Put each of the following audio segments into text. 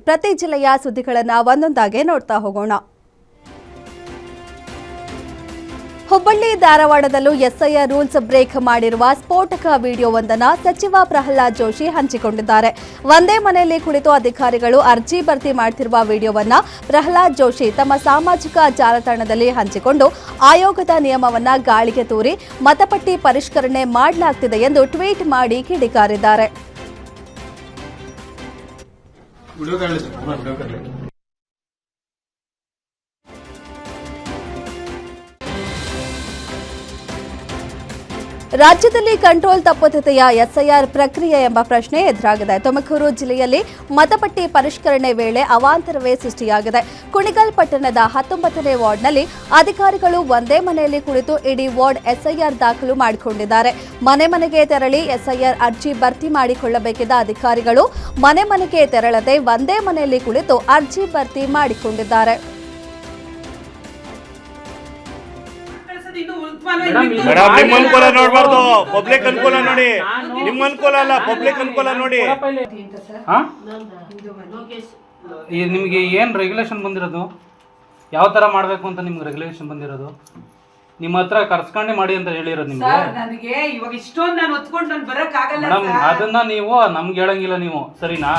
ಪ್ರತಿ ಜಿಲ್ಲೆಯ ಸುದ್ದಿಗಳನ್ನು ಒಂದೊಂದಾಗಿ ನೋಡ್ತಾ ಹೋಗೋಣ. ಹುಬ್ಬಳ್ಳಿ ಧಾರವಾಡದಲ್ಲೂ ಎಸ್ಐಆರ್ ರೂಲ್ಸ್ ಬ್ರೇಕ್ ಮಾಡಿರುವ ಸ್ಫೋಟಕ ವಿಡಿಯೋವೊಂದನ್ನು ಸಚಿವ ಪ್ರಹ್ಲಾದ್ ಜೋಶಿ ಹಂಚಿಕೊಂಡಿದ್ದಾರೆ. ಒಂದೇ ಮನೆಯಲ್ಲಿ ಕುಳಿತು ಅಧಿಕಾರಿಗಳು ಅರ್ಜಿ ಭರ್ತಿ ಮಾಡುತ್ತಿರುವ ವಿಡಿಯೋವನ್ನು ಪ್ರಹ್ಲಾದ್ ಜೋಶಿ ತಮ್ಮ ಸಾಮಾಜಿಕ ಜಾಲತಾಣದಲ್ಲಿ ಹಂಚಿಕೊಂಡು ಆಯೋಗದ ನಿಯಮವನ್ನು ಗಾಳಿಗೆ ತೂರಿ ಮತಪಟ್ಟಿ ಪರಿಷ್ಕರಣೆ ಮಾಡಲಾಗುತ್ತಿದೆ ಎಂದು ಟ್ವೀಟ್ ಮಾಡಿ ಕಿಡಿಕಾರಿದ್ದಾರೆ. ರಾಜ್ಯದಲ್ಲಿ ಕಂಟ್ರೋಲ್ ತಪ್ಪುತ್ತಿದೆಯ ಎಸ್ಐಆರ್ ಪ್ರಕ್ರಿಯೆ ಎಂಬ ಪ್ರಶ್ನೆ ಎದುರಾಗಿದೆ. ತುಮಕೂರು ಜಿಲ್ಲೆಯಲ್ಲಿ ಮತಪಟ್ಟಿ ಪರಿಷ್ಕರಣೆ ವೇಳೆ ಅವಾಂತರವೇ ಸೃಷ್ಟಿಯಾಗಿದೆ. ಕುಣಿಗಲ್ ಪಟ್ಟಣದ 19ನೇ ವಾರ್ಡ್ನಲ್ಲಿ ಅಧಿಕಾರಿಗಳು ಒಂದೇ ಮನೆಯಲ್ಲಿ ಕುಳಿತು ಇಡೀ ವಾರ್ಡ್ ಎಸ್ಐಆರ್ ದಾಖಲು ಮಾಡಿಕೊಂಡಿದ್ದಾರೆ. ಮನೆ ಮನೆಗೆ ತೆರಳಿ ಎಸ್ಐಆರ್ ಅರ್ಜಿ ಭರ್ತಿ ಮಾಡಿಕೊಳ್ಳಬೇಕಿದ್ದ ಅಧಿಕಾರಿಗಳು ಮನೆ ಮನೆಗೆ ತೆರಳದೆ ಒಂದೇ ಮನೆಯಲ್ಲಿ ಕುಳಿತು ಅರ್ಜಿ ಭರ್ತಿ ಮಾಡಿಕೊಂಡಿದ್ದಾರೆ. ಮೇಡಮ್ ನಿಮ್ಮ ಅನುಕೂಲ ನೋಡಬಾರ್ದು, ಪಬ್ಲಿಕ್ ಅನುಕೂಲ ನೋಡಿ. ನಿಮ್ಮ ಅನುಕೂಲ ಅಲ್ಲ, ಪಬ್ಲಿಕ್ ಅನುಕೂಲ ನೋಡಿ. ನಿಮಗೆ ಏನು ರೆಗ್ಯುಲೇಷನ್ ಬಂದಿರೋದು? ಯಾವ ಥರ ಮಾಡಬೇಕು ಅಂತ ನಿಮ್ಗೆ ರೆಗ್ಯುಲೇಷನ್ ಬಂದಿರೋದು? ನಿಮ್ಮ ಹತ್ರ ಕರ್ಸ್ಕೊಂಡೆ ಮಾಡಿ ಅಂತ ಹೇಳಿರೋದು ನಿಮಗೆ. ನನಗೆ ಇವಾಗ ಇಷ್ಟೊಂದು ನಾನು ಒತ್ಕೊಂಡು ನಾನು ಬರೋಕ್ಕಾಗಲ್ಲ ಮೇಡಮ್. ಅದನ್ನ ನೀವು ನಮ್ಗೆ ಹೇಳಂಗಿಲ್ಲ ನೀವು, ಸರಿನಾ?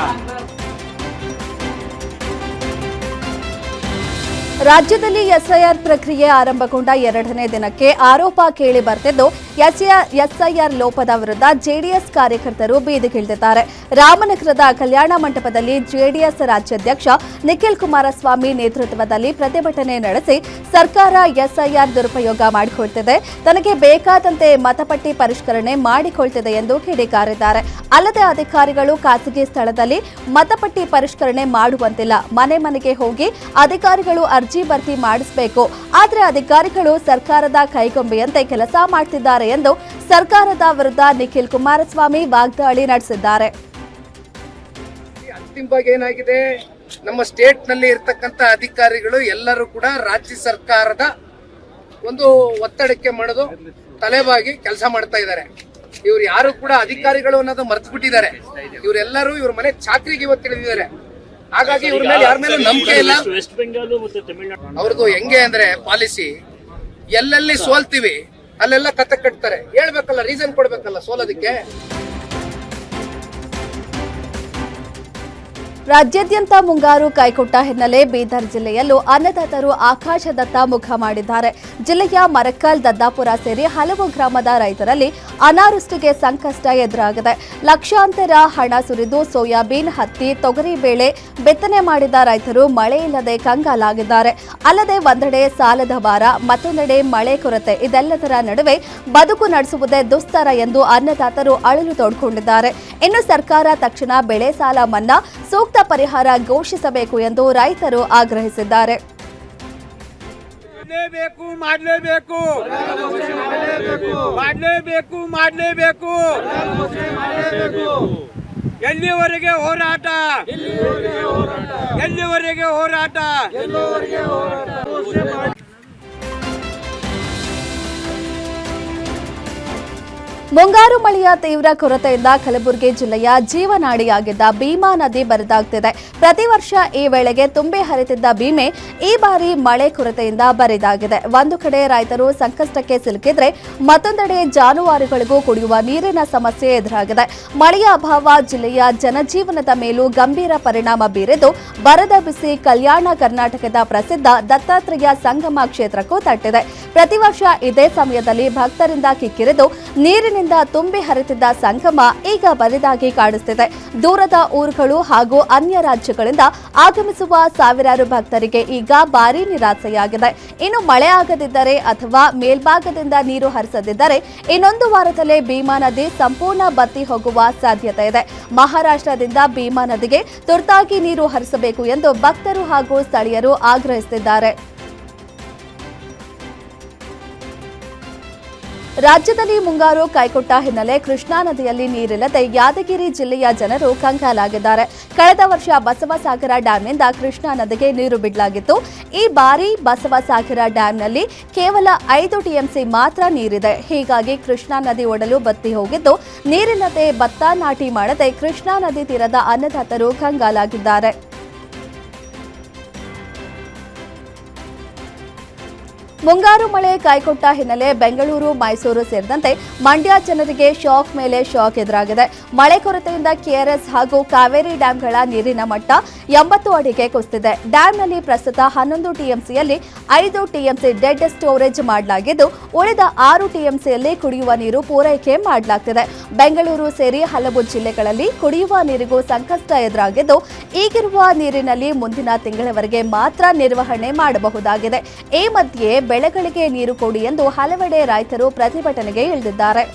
ರಾಜ್ಯದಲ್ಲಿ ಎಸ್ಐಆರ್ ಪ್ರಕ್ರಿಯೆ ಆರಂಭಗೊಂಡ 2ನೇ ದಿನಕ್ಕೆ ಆರೋಪ ಕೇಳಿ ಬರ್ತಿದ್ದು ಎಸ್ಐಆರ್ ಲೋಪದ ವಿರುದ್ಧ ಜೆಡಿಎಸ್ ಕಾರ್ಯಕರ್ತರು ಬೀದಿಗಿಳಿದಿದ್ದಾರೆ. ರಾಮನಗರದ ಕಲ್ಯಾಣ ಮಂಟಪದಲ್ಲಿ ಜೆಡಿಎಸ್ ರಾಜ್ಯಾಧ್ಯಕ್ಷ ನಿಖಿಲ್ ಕುಮಾರಸ್ವಾಮಿ ನೇತೃತ್ವದಲ್ಲಿ ಪ್ರತಿಭಟನೆ ನಡೆಸಿ ಸರ್ಕಾರ ಎಸ್ಐಆರ್ ದುರುಪಯೋಗ ಮಾಡಿಕೊಳ್ತಿದೆ, ತನಗೆ ಬೇಕಾದಂತೆ ಮತಪಟ್ಟಿ ಪರಿಷ್ಕರಣೆ ಮಾಡಿಕೊಳ್ತಿದೆ ಎಂದು ಕಿಡಿಕಾರಿದ್ದಾರೆ. ಅಲ್ಲದೆ ಅಧಿಕಾರಿಗಳು ಖಾಸಗಿ ಸ್ಥಳದಲ್ಲಿ ಮತಪಟ್ಟಿ ಪರಿಷ್ಕರಣೆ ಮಾಡುವಂತಿಲ್ಲ, ಮನೆ ಮನೆಗೆ ಹೋಗಿ ಅಧಿಕಾರಿಗಳು ಅರ್ಜಿ ಭರ್ತಿ ಮಾಡಿಸಬೇಕು, ಆದರೆ ಅಧಿಕಾರಿಗಳು ಸರ್ಕಾರದ ಕೈಗೊಂಬೆಯಂತೆ ಕೆಲಸ ಮಾಡ್ತಿದ್ದಾರೆ ಎಂದು ಸರ್ಕಾರದ ವಿರುದ್ಧ ನಿಖಿಲ್ ಕುಮಾರಸ್ವಾಮಿ ವಾಗ್ದಾಳಿ ನಡೆಸಿದ್ದಾರೆ. ಅಂತಿಮವಾಗಿ ಏನಾಗಿದೆ, ನಮ್ಮ ಸ್ಟೇಟ್ ನಲ್ಲಿ ಇರತಕ್ಕಂತ ಅಧಿಕಾರಿಗಳು ಎಲ್ಲರೂ ಕೂಡ ರಾಜ್ಯ ಸರ್ಕಾರದ ಒಂದು ಒತ್ತಡಕ್ಕೆ ಮಾಡೋದು ತಲೆಬಾಗಿ ಕೆಲಸ ಮಾಡ್ತಾ ಇದ್ದಾರೆ. ಇವ್ರು ಯಾರು ಕೂಡ ಅಧಿಕಾರಿಗಳು ಅನ್ನೋದು ಮರ್ತು ಬಿಟ್ಟಿದ್ದಾರೆ. ಇವರೆಲ್ಲರೂ ಇವ್ರ ಮನೆ ಚಾಕ್ರಿಗೆ ಇವತ್ತು ತಿಳಿದಿದ್ದಾರೆ. ಹಾಗಾಗಿ ಇವ್ರ ಮೇಲೆ ಯಾರ ಮೇಲೆ ನಂಬಿಕೆ ಇಲ್ಲ. ಅವ್ರದ್ದು ಹೆಂಗೆ ಅಂದ್ರೆ ಪಾಲಿಸಿ, ಎಲ್ಲೆಲ್ಲಿ ಸೋಲ್ತೀವಿ ಅಲ್ಲೆಲ್ಲ ಕತೆ ಕಟ್ತಾರೆ. ಹೇಳ್ಬೇಕಲ್ಲ, ರೀಸನ್ ಕೊಡ್ಬೇಕಲ್ಲ ಸೋಲೋದಕ್ಕೆ. ರಾಜ್ಯಾದ್ಯಂತ ಮುಂಗಾರು ಕೈಕೊಟ್ಟ ಹಿನ್ನೆಲೆ ಬೀದರ್ ಜಿಲ್ಲೆಯಲ್ಲೂ ಅನ್ನದಾತರು ಆಕಾಶದತ್ತ ಮುಖ ಮಾಡಿದ್ದಾರೆ. ಜಿಲ್ಲೆಯ ಮರಕ್ಕಲ್, ದದ್ದಾಪುರ ಸೇರಿ ಹಲವು ಗ್ರಾಮದ ರೈತರಲ್ಲಿ ಅನಾವೃಷ್ಟಿಗೆ ಸಂಕಷ್ಟ ಎದುರಾಗಿದೆ. ಲಕ್ಷಾಂತರ ಹಣ ಸುರಿದು ಸೋಯಾಬೀನ್, ಹತ್ತಿ, ತೊಗರಿ ಬೇಳೆ ಬಿತ್ತನೆ ಮಾಡಿದ ರೈತರು ಮಳೆ ಇಲ್ಲದೆ ಕಂಗಾಲಾಗಿದ್ದಾರೆ. ಅಲ್ಲದೆ ಒಂದೆಡೆ ಸಾಲದ ಭಾರ, ಮತ್ತೊಂದೆಡೆ ಮಳೆ ಕೊರತೆ, ಇದೆಲ್ಲದರ ನಡುವೆ ಬದುಕು ನಡೆಸುವುದೇ ದುಸ್ತರ ಎಂದು ಅನ್ನದಾತರು ಅಳಲು ತೋಡಿಕೊಂಡಿದ್ದಾರೆ. ಇನ್ನು ಸರ್ಕಾರ ತಕ್ಷಣ ಬೆಳೆ ಸಾಲ ಮನ್ನಾ, ಸೂಕ್ತ ಪರಿಹಾರ ಘೋಷಿಸಬೇಕು ಎಂದು ರೈತರು ಆಗ್ರಹಿಸಿದ್ದಾರೆ. ಎಲ್ಲಿವರೆಗೆ ಹೋರಾಟ? ಮುಂಗಾರು ಮಳೆಯ ತೀವ್ರ ಕೊರತೆಯಿಂದ ಕಲಬುರಗಿ ಜಿಲ್ಲೆಯ ಜೀವನಾಡಿಯಾಗಿದ್ದ ಭೀಮಾ ನದಿ ಬರಿದಾಗ್ತಿದೆ. ಪ್ರತಿ ವರ್ಷ ಈ ವೇಳೆಗೆ ತುಂಬಿ ಹರಿತಿದ್ದ ಭೀಮೆ ಈ ಬಾರಿ ಮಳೆ ಕೊರತೆಯಿಂದ ಬರಿದಾಗಿದೆ. ಒಂದು ಕಡೆ ರೈತರು ಸಂಕಷ್ಟಕ್ಕೆ ಸಿಲುಕಿದ್ರೆ, ಮತ್ತೊಂದೆಡೆ ಜಾನುವಾರುಗಳಿಗೂ ಕುಡಿಯುವ ನೀರಿನ ಸಮಸ್ಯೆ ಎದುರಾಗಿದೆ. ಮಳೆಯ ಅಭಾವ ಜಿಲ್ಲೆಯ ಜನಜೀವನದ ಮೇಲೂ ಗಂಭೀರ ಪರಿಣಾಮ ಬೀರಿದ್ದು, ಬರದ ಬಿಸಿ ಕಲ್ಯಾಣ ಕರ್ನಾಟಕದ ಪ್ರಸಿದ್ಧ ದತ್ತಾತ್ರೇಯ ಸಂಗಮ ಕ್ಷೇತ್ರಕ್ಕೂ ತಟ್ಟಿದೆ. ಪ್ರತಿ ವರ್ಷ ಇದೇ ಸಮಯದಲ್ಲಿ ಭಕ್ತರಿಂದ ಕಿಕ್ಕಿರಿದು ನೀರಿನಿಂದ ತುಂಬಿ ಹರಿತಿದ್ದ ಸಂಗಮ ಈಗ ಬರಿದಾಗಿ ಕಾಣಿಸುತ್ತಿದೆ. ದೂರದ ಊರುಗಳು ಹಾಗೂ ಅನ್ಯ ರಾಜ್ಯಗಳಿಂದ ಆಗಮಿಸುವ ಸಾವಿರಾರು ಭಕ್ತರಿಗೆ ಈಗ ಭಾರೀ ನಿರಾಸೆಯಾಗಿದೆ. ಇನ್ನು ಮಳೆ ಆಗದಿದ್ದರೆ ಅಥವಾ ಮೇಲ್ಭಾಗದಿಂದ ನೀರು ಹರಿಸದಿದ್ದರೆ ಇನ್ನೊಂದು ವಾರದಲ್ಲೇ ಭೀಮಾ ನದಿ ಸಂಪೂರ್ಣ ಬತ್ತಿ ಹೋಗುವ ಸಾಧ್ಯತೆ ಇದೆ. ಮಹಾರಾಷ್ಟ್ರದಿಂದ ಭೀಮಾ ನದಿಗೆ ತುರ್ತಾಗಿ ನೀರು ಹರಿಸಬೇಕು ಎಂದು ಭಕ್ತರು ಹಾಗೂ ಸ್ಥಳೀಯರು ಆಗ್ರಹಿಸುತ್ತಿದ್ದಾರೆ. ರಾಜ್ಯದಲ್ಲಿ ಮುಂಗಾರು ಕೈಕೊಟ್ಟ ಹಿನ್ನೆಲೆ ಕೃಷ್ಣಾ ನದಿಯಲ್ಲಿ ನೀರಿಲ್ಲದೆ ಯಾದಗಿರಿ ಜಿಲ್ಲೆಯ ಜನರು ಕಂಗಾಲಾಗಿದ್ದಾರೆ. ಕಳೆದ ವರ್ಷ ಬಸವಸಾಗರ ಡ್ಯಾಂನಿಂದ ಕೃಷ್ಣಾ ನದಿಗೆ ನೀರು ಬಿಡಲಾಗಿತ್ತು. ಈ ಬಾರಿ ಬಸವಸಾಗರ ಡ್ಯಾಂನಲ್ಲಿ ಕೇವಲ 5 ಟಿಎಂಸಿ ಮಾತ್ರ ನೀರಿದೆ. ಹೀಗಾಗಿ ಕೃಷ್ಣಾ ನದಿ ಒಡಲು ಬತ್ತಿ ಹೋಗಿದ್ದು, ನೀರಿಲ್ಲದೆ ಭತ್ತ ನಾಟಿ ಮಾಡದೆ ಕೃಷ್ಣಾ ನದಿ ತೀರದ ಅನ್ನದಾತರು ಕಂಗಾಲಾಗಿದ್ದಾರೆ. ಮುಂಗಾರು ಮಳೆ ಕೈಕೊಟ್ಟ ಹಿನ್ನೆಲೆ ಬೆಂಗಳೂರು ಮೈಸೂರು ಸೇರಿದಂತೆ ಮಂಡ್ಯ ಜನರಿಗೆ ಶಾಕ್ ಮೇಲೆ ಶಾಕ್ ಎದುರಾಗಿದೆ. ಮಳೆ ಕೊರತೆಯಿಂದ ಕೆಆರ್ಎಸ್ ಹಾಗೂ ಕಾವೇರಿ ಡ್ಯಾಂಗಳ ನೀರಿನ ಮಟ್ಟ 80 ಅಡಿಗೆ ಕುಸಿದಿದೆ. ಡ್ಯಾಂನಲ್ಲಿ ಪ್ರಸ್ತುತ 11 ಟಿಎಂಸಿಯಲ್ಲಿ 5 ಟಿಎಂಸಿ ಡೆಡ್ ಸ್ಟೋರೇಜ್ ಮಾಡಲಾಗಿದ್ದು, ಉಳಿದ 6 ಟಿಎಂಸಿಯಲ್ಲಿ ಕುಡಿಯುವ ನೀರು ಪೂರೈಕೆ ಮಾಡಲಾಗುತ್ತಿದೆ. ಬೆಂಗಳೂರು ಸೇರಿ ಹಲವು ಜಿಲ್ಲೆಗಳಲ್ಲಿ ಕುಡಿಯುವ ನೀರಿಗೂ ಸಂಕಷ್ಟ ಎದುರಾಗಿದ್ದು, ಈಗಿರುವ ನೀರಿನಲ್ಲಿ ಮುಂದಿನ ತಿಂಗಳವರೆಗೆ ಮಾತ್ರ ನಿರ್ವಹಣೆ ಮಾಡಬಹುದಾಗಿದೆ. ಈ ಮಧ್ಯೆ ಬೆಳೆಗಳಿಗೆ ನೀರು ಕೊಡಿ ಎಂದು ಹಲವೆಡೆ ರೈತರು ಪ್ರತಿಭಟನೆಗೆ ಇಳಿದಿದ್ದಾರೆ.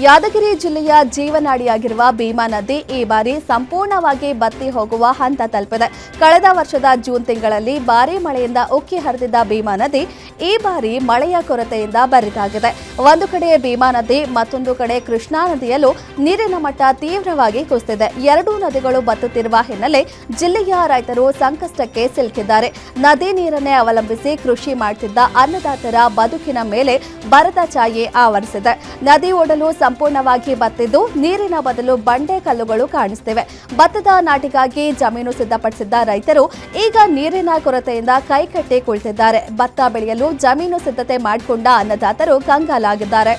ಯಾದಗಿರಿ ಜಿಲ್ಲೆಯ ಜೀವನಾಡಿಯಾಗಿರುವ ಭೀಮಾ ನದಿ ಈ ಬಾರಿ ಸಂಪೂರ್ಣವಾಗಿ ಬತ್ತಿ ಹೋಗುವ ಹಂತ ತಲುಪಿದೆ. ಕಳೆದ ವರ್ಷದ ಜೂನ್ ತಿಂಗಳಲ್ಲಿ ಭಾರೀ ಮಳೆಯಿಂದ ಉಕ್ಕಿ ಹರಿದಿದ್ದ ಭೀಮಾ ನದಿ ಈ ಬಾರಿ ಮಳೆಯ ಕೊರತೆಯಿಂದ ಬರಿದಾಗಿದೆ. ಒಂದು ಕಡೆ ಭೀಮಾ ನದಿ, ಮತ್ತೊಂದು ಕಡೆ ಕೃಷ್ಣಾ ನದಿಯಲ್ಲೂ ನೀರಿನ ಮಟ್ಟ ತೀವ್ರವಾಗಿ ಕುಸಿದಿದೆ. ಎರಡೂ ನದಿಗಳು ಬತ್ತುತ್ತಿರುವ ಹಿನ್ನೆಲೆ ಜಿಲ್ಲೆಯ ರೈತರು ಸಂಕಷ್ಟಕ್ಕೆ ಸಿಲುಕಿದ್ದಾರೆ. ನದಿ ನೀರನ್ನೇ ಅವಲಂಬಿಸಿ ಕೃಷಿ ಮಾಡುತ್ತಿದ್ದ ಅನ್ನದಾತರ ಬದುಕಿನ ಮೇಲೆ ಬರದ ಛಾಯೆ ಆವರಿಸಿದೆ. ನದಿ ಓಡಲು ಸಂಪೂರ್ಣವಾಗಿ ಬತ್ತಿದ್ದು, ನೀರಿನ ಬದಲು ಬಂಡೆ ಕಲ್ಲುಗಳು ಕಾಣಿಸುತ್ತಿವೆ. ಭತ್ತದ ನಾಟಿಗಾಗಿ ಜಮೀನು ಸಿದ್ಧಪಡಿಸಿದ್ದ ರೈತರು ಈಗ ನೀರಿನ ಕೊರತೆಯಿಂದ ಕೈಕಟ್ಟಿ ಕುಳಿತಿದ್ದಾರೆ. ಭತ್ತ ಬೆಳೆಯಲು ಜಮೀನು ಸಿದ್ಧತೆ ಮಾಡಿಕೊಂಡ ಅನ್ನದಾತರು ಕಂಗಾಲಾಗಿದ್ದಾರೆ.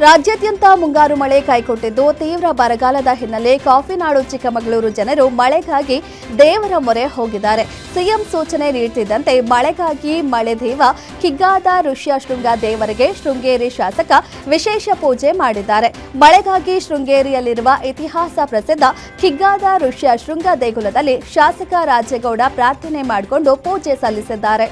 ರಾಜ್ಯಾದ್ಯಂತ ಮುಂಗಾರು ಮಳೆ ಕೈಕೊಟ್ಟಿದ್ದು, ತೀವ್ರ ಬರಗಾಲದ ಹಿನ್ನೆಲೆ ಕಾಫಿನಾಡು ಚಿಕ್ಕಮಗಳೂರು ಜನರು ಮಳೆಗಾಗಿ ದೇವರ ಮೊರೆ ಹೋಗಿದ್ದಾರೆ. ಸಿಎಂ ಸೂಚನೆ ನೀಡುತ್ತಿದ್ದಂತೆ ಮಳೆಗಾಗಿ ಮಳೆ ದೇವ ಕಿಗ್ಗಾದ ಋಷ್ಯಶೃಂಗ ದೇವರಿಗೆ ಶೃಂಗೇರಿ ಶಾಸಕ ವಿಶೇಷ ಪೂಜೆ ಮಾಡಿದ್ದಾರೆ. ಮಳೆಗಾಗಿ ಶೃಂಗೇರಿಯಲ್ಲಿರುವ ಇತಿಹಾಸ ಪ್ರಸಿದ್ಧ ಕಿಗ್ಗಾದ ಋಷ್ಯಶೃಂಗ ದೇಗುಲದಲ್ಲಿ ಶಾಸಕ ರಾಜೇಗೌಡ ಪ್ರಾರ್ಥನೆ ಮಾಡಿಕೊಂಡು ಪೂಜೆ ಸಲ್ಲಿಸಿದ್ದಾರೆ.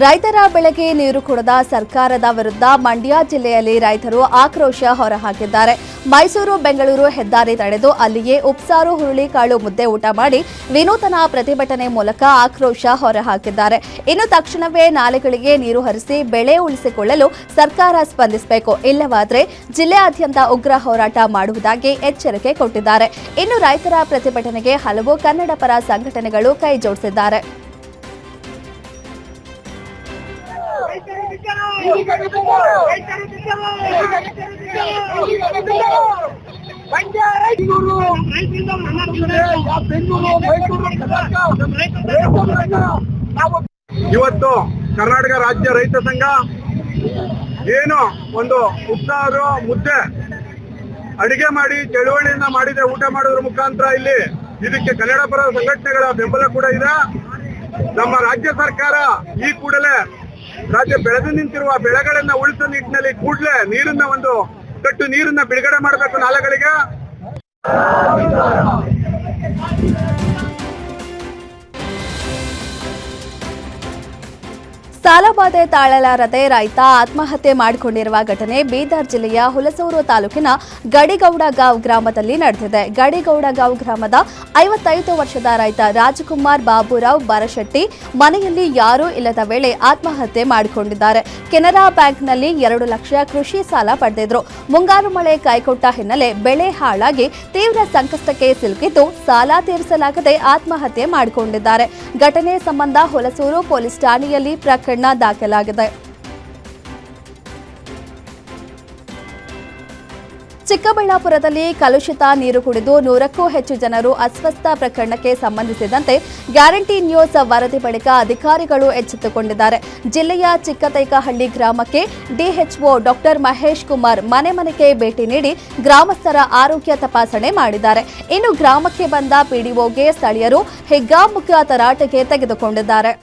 ರೈತರ ಬೆಳೆಗೆ ನೀರು ಕೊಡದ ಸರ್ಕಾರದ ವಿರುದ್ಧ ಮಂಡ್ಯ ಜಿಲ್ಲೆಯಲ್ಲಿ ರೈತರು ಆಕ್ರೋಶ ಹೊರಹಾಕಿದ್ದಾರೆ. ಮೈಸೂರು ಬೆಂಗಳೂರು ಹೆದ್ದಾರಿ ತಡೆದು ಅಲ್ಲಿಯೇ ಉಪ್ಸಾರು ಹುರುಳಿಕಾಳು ಮುದ್ದೆ ಊಟ ಮಾಡಿ ವಿನೂತನ ಪ್ರತಿಭಟನೆ ಮೂಲಕ ಆಕ್ರೋಶ ಹೊರಹಾಕಿದ್ದಾರೆ. ಇನ್ನು ತಕ್ಷಣವೇ ನಾಲೆಗಳಿಗೆ ನೀರು ಹರಿಸಿ ಬೆಳೆ ಉಳಿಸಿಕೊಳ್ಳಲು ಸರ್ಕಾರ ಸ್ಪಂದಿಸಬೇಕು, ಇಲ್ಲವಾದರೆ ಜಿಲ್ಲೆಯಾದ್ಯಂತ ಉಗ್ರ ಹೋರಾಟ ಮಾಡುವುದಾಗಿ ಎಚ್ಚರಿಕೆ ಕೊಟ್ಟಿದ್ದಾರೆ. ಇನ್ನು ರೈತರ ಪ್ರತಿಭಟನೆಗೆ ಹಲವು ಕನ್ನಡ ಪರ ಸಂಘಟನೆಗಳು ಕೈ ಜೋಡಿಸಿದ್ದಾರೆ. ಇವತ್ತು ಕರ್ನಾಟಕ ರಾಜ್ಯ ರೈತ ಸಂಘ ಏನು ಒಂದು ಉಪ್ಸಾರು ಮುದ್ದೆ ಅಡಿಗೆ ಮಾಡಿ ಚಳುವಳಿಯನ್ನ ಮಾಡಿದೆ, ಊಟ ಮಾಡೋದ್ರ ಮುಖಾಂತರ ಇಲ್ಲಿ ಇದಕ್ಕೆ ಕನ್ನಡ ಪರ ಸಂಘಟನೆಗಳ ಬೆಂಬಲ ಕೂಡ ಇದೆ. ನಮ್ಮ ರಾಜ್ಯ ಸರ್ಕಾರ ಈ ಕೂಡಲೇ ರಾಜ್ಯ ಬೆಳೆದು ನಿಂತಿರುವ ಬೆಳೆಗಳನ್ನ ಉಳಿಸುವ ನಿಟ್ಟಿನಲ್ಲಿ ಕೂಡಲೇ ನೀರನ್ನ ಒಂದು ಕಟ್ಟು ನೀರನ್ನ ಬಿಡುಗಡೆ ಮಾಡಬೇಕು ನಾಲೆಗಳಿಗೆ. ಸಾಲಬಾಧೆ ತಾಳಲಾರದೆ ರೈತ ಆತ್ಮಹತ್ಯೆ ಮಾಡಿಕೊಂಡಿರುವ ಘಟನೆ ಬೀದರ್ ಜಿಲ್ಲೆಯ ಹುಲಸೂರು ತಾಲೂಕಿನ ಗಡಿಗೌಡಗಾಂವ್ ಗ್ರಾಮದಲ್ಲಿ ನಡೆದಿದೆ. ಗಡಿಗೌಡಗಾಂವ್ ಗ್ರಾಮದ 55 ವರ್ಷದ ರೈತ ರಾಜಕುಮಾರ್ ಬಾಬುರಾವ್ ಬರಶೆಟ್ಟಿ ಮನೆಯಲ್ಲಿ ಯಾರೂ ಇಲ್ಲದ ವೇಳೆ ಆತ್ಮಹತ್ಯೆ ಮಾಡಿಕೊಂಡಿದ್ದಾರೆ. ಕೆನರಾ ಬ್ಯಾಂಕ್ನಲ್ಲಿ 2 ಲಕ್ಷ ಕೃಷಿ ಸಾಲ ಪಡೆದಿದ್ರು. ಮುಂಗಾರು ಮಳೆ ಕೈಕೊಟ್ಟ ಹಿನ್ನೆಲೆ ಬೆಳೆ ಹಾಳಾಗಿ ತೀವ್ರ ಸಂಕಷ್ಟಕ್ಕೆ ಸಿಲುಕಿದ್ದು ಸಾಲ ತೀರಿಸಲಾಗದೆ ಆತ್ಮಹತ್ಯೆ ಮಾಡಿಕೊಂಡಿದ್ದಾರೆ. ಘಟನೆ ಸಂಬಂಧ ಹುಲಸೂರು ಪೊಲೀಸ್ ಠಾಣೆಯಲ್ಲಿ ಪ್ರಕರಣ ದಾಖಲಾಗಿದೆ. ಚಿಕ್ಕಬಳ್ಳಾಪುರದಲ್ಲಿ ಕಲುಷಿತ ನೀರು ಕುಡಿದು 100ಕ್ಕೂ ಹೆಚ್ಚು ಜನರು ಅಸ್ವಸ್ಥ ಪ್ರಕರಣಕ್ಕೆ ಸಂಬಂಧಿಸಿದಂತೆ ಗ್ಯಾರಂಟಿ ನ್ಯೂಸ್ ವರದಿ ಬಳಿಕ ಅಧಿಕಾರಿಗಳು ಎಚ್ಚೆತ್ತುಕೊಂಡಿದ್ದಾರೆ. ಜಿಲ್ಲೆಯ ಚಿಕ್ಕತೈಕಹಳ್ಳಿ ಗ್ರಾಮಕ್ಕೆ ಡಿಎಚ್ಒ ಡಾಕ್ಟರ್ ಮಹೇಶ್ ಕುಮಾರ್ ಮನೆ ಮನೆಗೆ ಭೇಟಿ ನೀಡಿ ಗ್ರಾಮಸ್ಥರ ಆರೋಗ್ಯ ತಪಾಸಣೆ ಮಾಡಿದ್ದಾರೆ. ಇನ್ನು ಗ್ರಾಮಕ್ಕೆ ಬಂದ ಪಿಡಿಒಗೆ ಸ್ಥಳೀಯರು ಹಿಗ್ಗಾಮುಗ್ಗಾ ತರಾಟೆಗೆ ತೆಗೆದುಕೊಂಡಿದ್ದಾರೆ.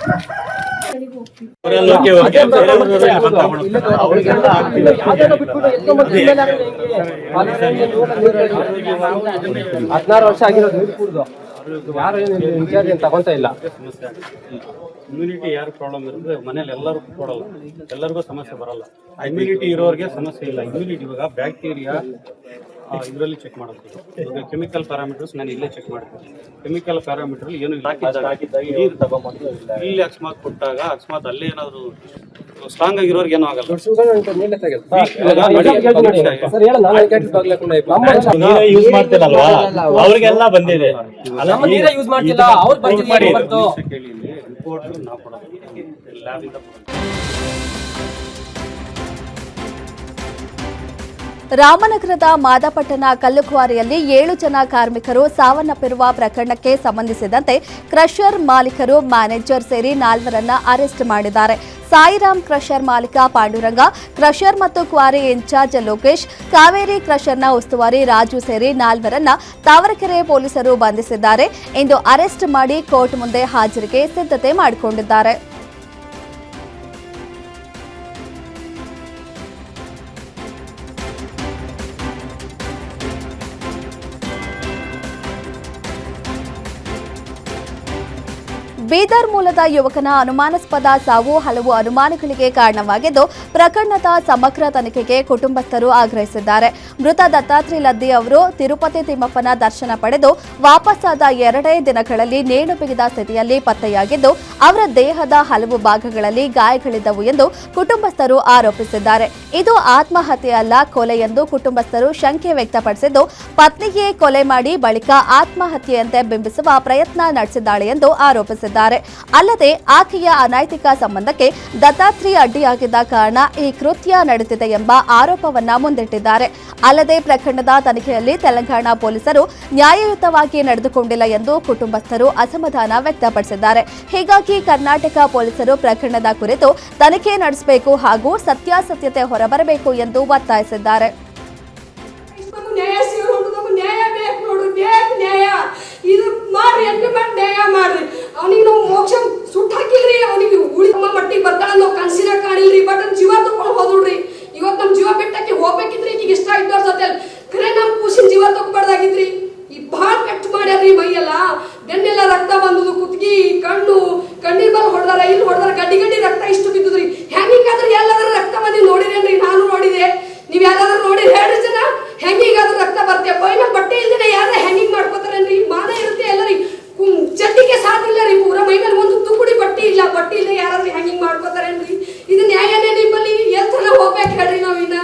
16 ವರ್ಷ ಆಗಿರೋದು ನೀರು ಕುಡ್ದು ಯಾರು ಇನ್ಚಾರ್ಜ್ ಏನು ತಗೊಂತ ಇಲ್ಲ. ಇಮ್ಯುನಿಟಿ ಯಾರು ಪ್ರಾಬ್ಲಮ್ ಇರುತ್ತೆ ಮನೇಲಿ ಎಲ್ಲರೂ ಕೊಡಲ್ಲ, ಎಲ್ಲರಿಗೂ ಸಮಸ್ಯೆ ಬರಲ್ಲ. ಇಮ್ಯುನಿಟಿ ಇರೋರಿಗೆ ಸಮಸ್ಯೆ ಇಲ್ಲ. ಇಮ್ಯುನಿಟಿ ಇವಾಗ ಬ್ಯಾಕ್ಟೀರಿಯಾ ಇದರಲ್ಲಿ ಚೆಕ್ ಮಾಡುತ್ತೆ. ಈಗ ಕೆಮಿಕಲ್ ಪ್ಯಾರಾಮೀಟರ್ಸ್ ನಾನು ಇಲ್ಲೇ ಚೆಕ್ ಮಾಡ್ತೀನಿ. ಕೆಮಿಕಲ್ ಪ್ಯಾರಾಮೀಟರ್ ಏನು ಇಲ್ಲಿ ಅಕಸ್ಮಾತ್ ಕೊಟ್ಟಾಗ ಅಕಸ್ಮಾತ್ ಅಲ್ಲೇ ಏನಾದ್ರು ಸ್ಟ್ರಾಂಗ್ ಆಗಿರೋರ್ಗೆ ಏನೂ ಆಗಲ್ಲ. ಯೂಸ್ ಮಾಡ್ತಿರಲ್ವಾ ಅವ್ರಿಗೆಲ್ಲ ಬಂದಿದೆ. ಯೂಸ್ ಮಾಡ್ತಿಲ್ಲ ಅವ್ರು ಕೇಳಿ ರಿಪೋರ್ಟ್ ನಾವು ಕೊಡೋದು ಲ್ಯಾಬಿಂದ. ರಾಮನಗರದ ಮಾದಪಟ್ಟಣ ಕಲ್ಲುಕ್ವಾರಿಯಲ್ಲಿ 7 ಜನ ಕಾರ್ಮಿಕರು ಸಾವನ್ನಪ್ಪಿರುವ ಪ್ರಕರಣಕ್ಕೆ ಸಂಬಂಧಿಸಿದಂತೆ ಕ್ರಷರ್ ಮಾಲೀಕರು, ಮ್ಯಾನೇಜರ್ ಸೇರಿ 4ರನ್ನ ಅರೆಸ್ಟ್ ಮಾಡಿದ್ದಾರೆ. ಸಾಯಿರಾಮ್ ಕ್ರಷರ್ ಮಾಲೀಕ ಪಾಂಡುರಂಗ, ಕ್ರಷರ್ ಮತ್ತು ಕ್ವಾರಿ ಇನ್ಚಾರ್ಜ್ ಲೋಕೇಶ್, ಕಾವೇರಿ ಕ್ರಷರ್ನ ಉಸ್ತುವಾರಿ ರಾಜು ಸೇರಿ 4ರನ್ನ ತಾವರೆಕೆರೆ ಪೊಲೀಸರು ಬಂಧಿಸಿದ್ದಾರೆ. ಇಂದು ಅರೆಸ್ಟ್ ಮಾಡಿ ಕೋರ್ಟ್ ಮುಂದೆ ಹಾಜರಿಗೆ ಸಿದ್ಧತೆ ಮಾಡಿಕೊಂಡಿದ್ದಾರೆ. ಬೀದರ್ ಮೂಲದ ಯುವಕನ ಅನುಮಾನಾಸ್ಪದ ಸಾವು ಹಲವು ಅನುಮಾನಗಳಿಗೆ ಕಾರಣವಾಗಿದ್ದು, ಪ್ರಕರಣದ ಸಮಗ್ರ ತನಿಖೆಗೆ ಕುಟುಂಬಸ್ಥರು ಆಗ್ರಹಿಸಿದ್ದಾರೆ. ಮೃತ ದತ್ತಾತ್ರಿ ಲದ್ದಿ ಅವರು ತಿರುಪತಿ ತಿಮ್ಮಪ್ಪನ ದರ್ಶನ ಪಡೆದು ವಾಪಸ್ಸಾದ 2 ದಿನಗಳಲ್ಲಿ ನೇಣು ಬಿಗಿದ ಸ್ಥಿತಿಯಲ್ಲಿ ಪತ್ತೆಯಾಗಿದ್ದು, ಅವರ ದೇಹದ ಹಲವು ಭಾಗಗಳಲ್ಲಿ ಗಾಯಗಳಿದ್ದವು ಎಂದು ಕುಟುಂಬಸ್ಥರು ಆರೋಪಿಸಿದ್ದಾರೆ. ಇದು ಆತ್ಮಹತ್ಯೆ ಅಲ್ಲ, ಕೊಲೆ ಎಂದು ಕುಟುಂಬಸ್ಥರು ಶಂಕೆ ವ್ಯಕ್ತಪಡಿಸಿದ್ದು, ಪತ್ನಿಗೆ ಕೊಲೆ ಮಾಡಿ ಬಳಿಕ ಆತ್ಮಹತ್ಯೆಯಂತೆ ಬಿಂಬಿಸುವ ಪ್ರಯತ್ನ ನಡೆಸಿದ್ದಾಳೆ ಎಂದು ಆರೋಪಿಸಿದ್ದಾರೆ. ಅಲ್ಲದೆ ಆಕೆಯ ಅನೈತಿಕ ಸಂಬಂಧಕ್ಕೆ ದತ್ತಾತ್ರಿ ಅಡ್ಡಿಯಾಗಿದ್ದ ಕಾರಣ ಈ ಕೃತ್ಯ ನಡೆದಿದೆ ಎಂಬ ಆರೋಪವನ್ನ ಮುಂದಿಟ್ಟಿದ್ದಾರೆ. ಅಲ್ಲದೆ ಪ್ರಕರಣದ ತನಿಖೆಯಲ್ಲಿ ತೆಲಂಗಾಣ ಪೊಲೀಸರು ನ್ಯಾಯಯುತವಾಗಿ ನಡೆದುಕೊಂಡಿಲ್ಲ ಎಂದು ಕುಟುಂಬಸ್ಥರು ಅಸಮಾಧಾನ ವ್ಯಕ್ತಪಡಿಸಿದ್ದಾರೆ. ಹೀಗಾಗಿ ಕರ್ನಾಟಕ ಪೊಲೀಸರು ಪ್ರಕರಣದ ಕುರಿತು ತನಿಖೆ ನಡೆಸಬೇಕು ಹಾಗೂ ಸತ್ಯಾಸತ್ಯತೆ ಹೊರಬರಬೇಕು ಎಂದು ಒತ್ತಾಯಿಸಿದ್ದಾರೆ. ಇದು ಮಾಡ್ರಿ, ಇಂಪ್ಲಿಮೆಂಟ್ ನ್ಯಾಯ ಮಾಡ್ರಿ. ಅವನಿಗೆ ನಾವು ಮೋಕ್ಷ ಸುಟ್ಟು ಹಾಕಿಲ್ರಿ, ಅವನಿಗೆ ಉಳಿದ ಮಟ್ಟಿಗೆ ಬರ್ತಾಳ ನಾವು ಕನ್ಸಿನ ಕಾಣಿಲ್ರಿ. ಬಟ್ ಜೀವ ತಗೊಂಡು ಹೋದ್ರಿ. ಇವತ್ತು ನಮ್ ಜೀವ ಬಿಟ್ಟಕ್ಕೆ ಹೋಗ್ಬೇಕಿದ್ರಿ, ಈಗ ಇಷ್ಟ ಇದ್ದವ್ರ ಜೊತೆ ಖರೆ ನಮ್ ಕೂಸಿನ ಜೀವ ತಗೋಬಾರ್ದಾಗಿದ್ರಿ. ಈ ಭಾಳ ಕಟ್ ಮಾಡ್ಯಾರ್ರಿ. ಮೈಯೆಲ್ಲ ಬೆನ್ನೆಲ್ಲ ರಕ್ತ ಬಂದದು, ಕುತ್ತಿಗೆ, ಕಣ್ಣಿನ ಬಲ್ ಹೊಡೆದಾರ, ಇಲ್ಲಿ ಹೊಡೆದಾರ, ಗಡ್ಡಿ ರಕ್ತ ಇಷ್ಟು ಬಿದ್ದುದ್ರಿ. ಹೆಂಗಿಗಾದ್ರೆ ಎಲ್ಲಾದ್ರೂ ರಕ್ತ ಬಂದಿ ನೋಡಿರೇನ್ರಿ? ನಾನು ನೋಡಿದೆ. ನೀವ್ ಯಾರಾದ್ರೂ ನೋಡಿ ಹೇಳ್ರಿ ಜನ, ಹೆಂಗಿಗಾದ್ರೂ ರಕ್ತ ಬರ್ತೇವೆ. ಬೈನ ಬಟ್ಟೆ ಇಲ್ದೇನೆ ಯಾರ ಹೆಂಗಿಂಗ್ ಮಾಡ್ಕೋತಾರೇನ್ರಿ? ಮಾನ ಇರುತ್ತೆ ಎಲ್ಲರಿ, ಚಡ್ಡಿಗೆ ಸಾಧಿಲ್ಲ ರೀ. ಪೂರ ಮೈ ಮೇಲೆ ಒಂದು ತುಕುಡಿ ಬಟ್ಟೆ ಇಲ್ಲ, ಬಟ್ಟೆ ಇಲ್ಲದೆ ಯಾರಾದ್ರೂ ಹೆಂಗಿಂಗ್ ಮಾಡ್ಕೋತಾರೇನ್ರಿ? ಇದು ನ್ಯಾಯನೇ ನಿಮ್ಮಲ್ಲಿ? ಎಲ್ಲಿ ಹೋಗ್ಬೇಕು ಹೇಳ್ರಿ? ನಾವ್ ಇನ್ನ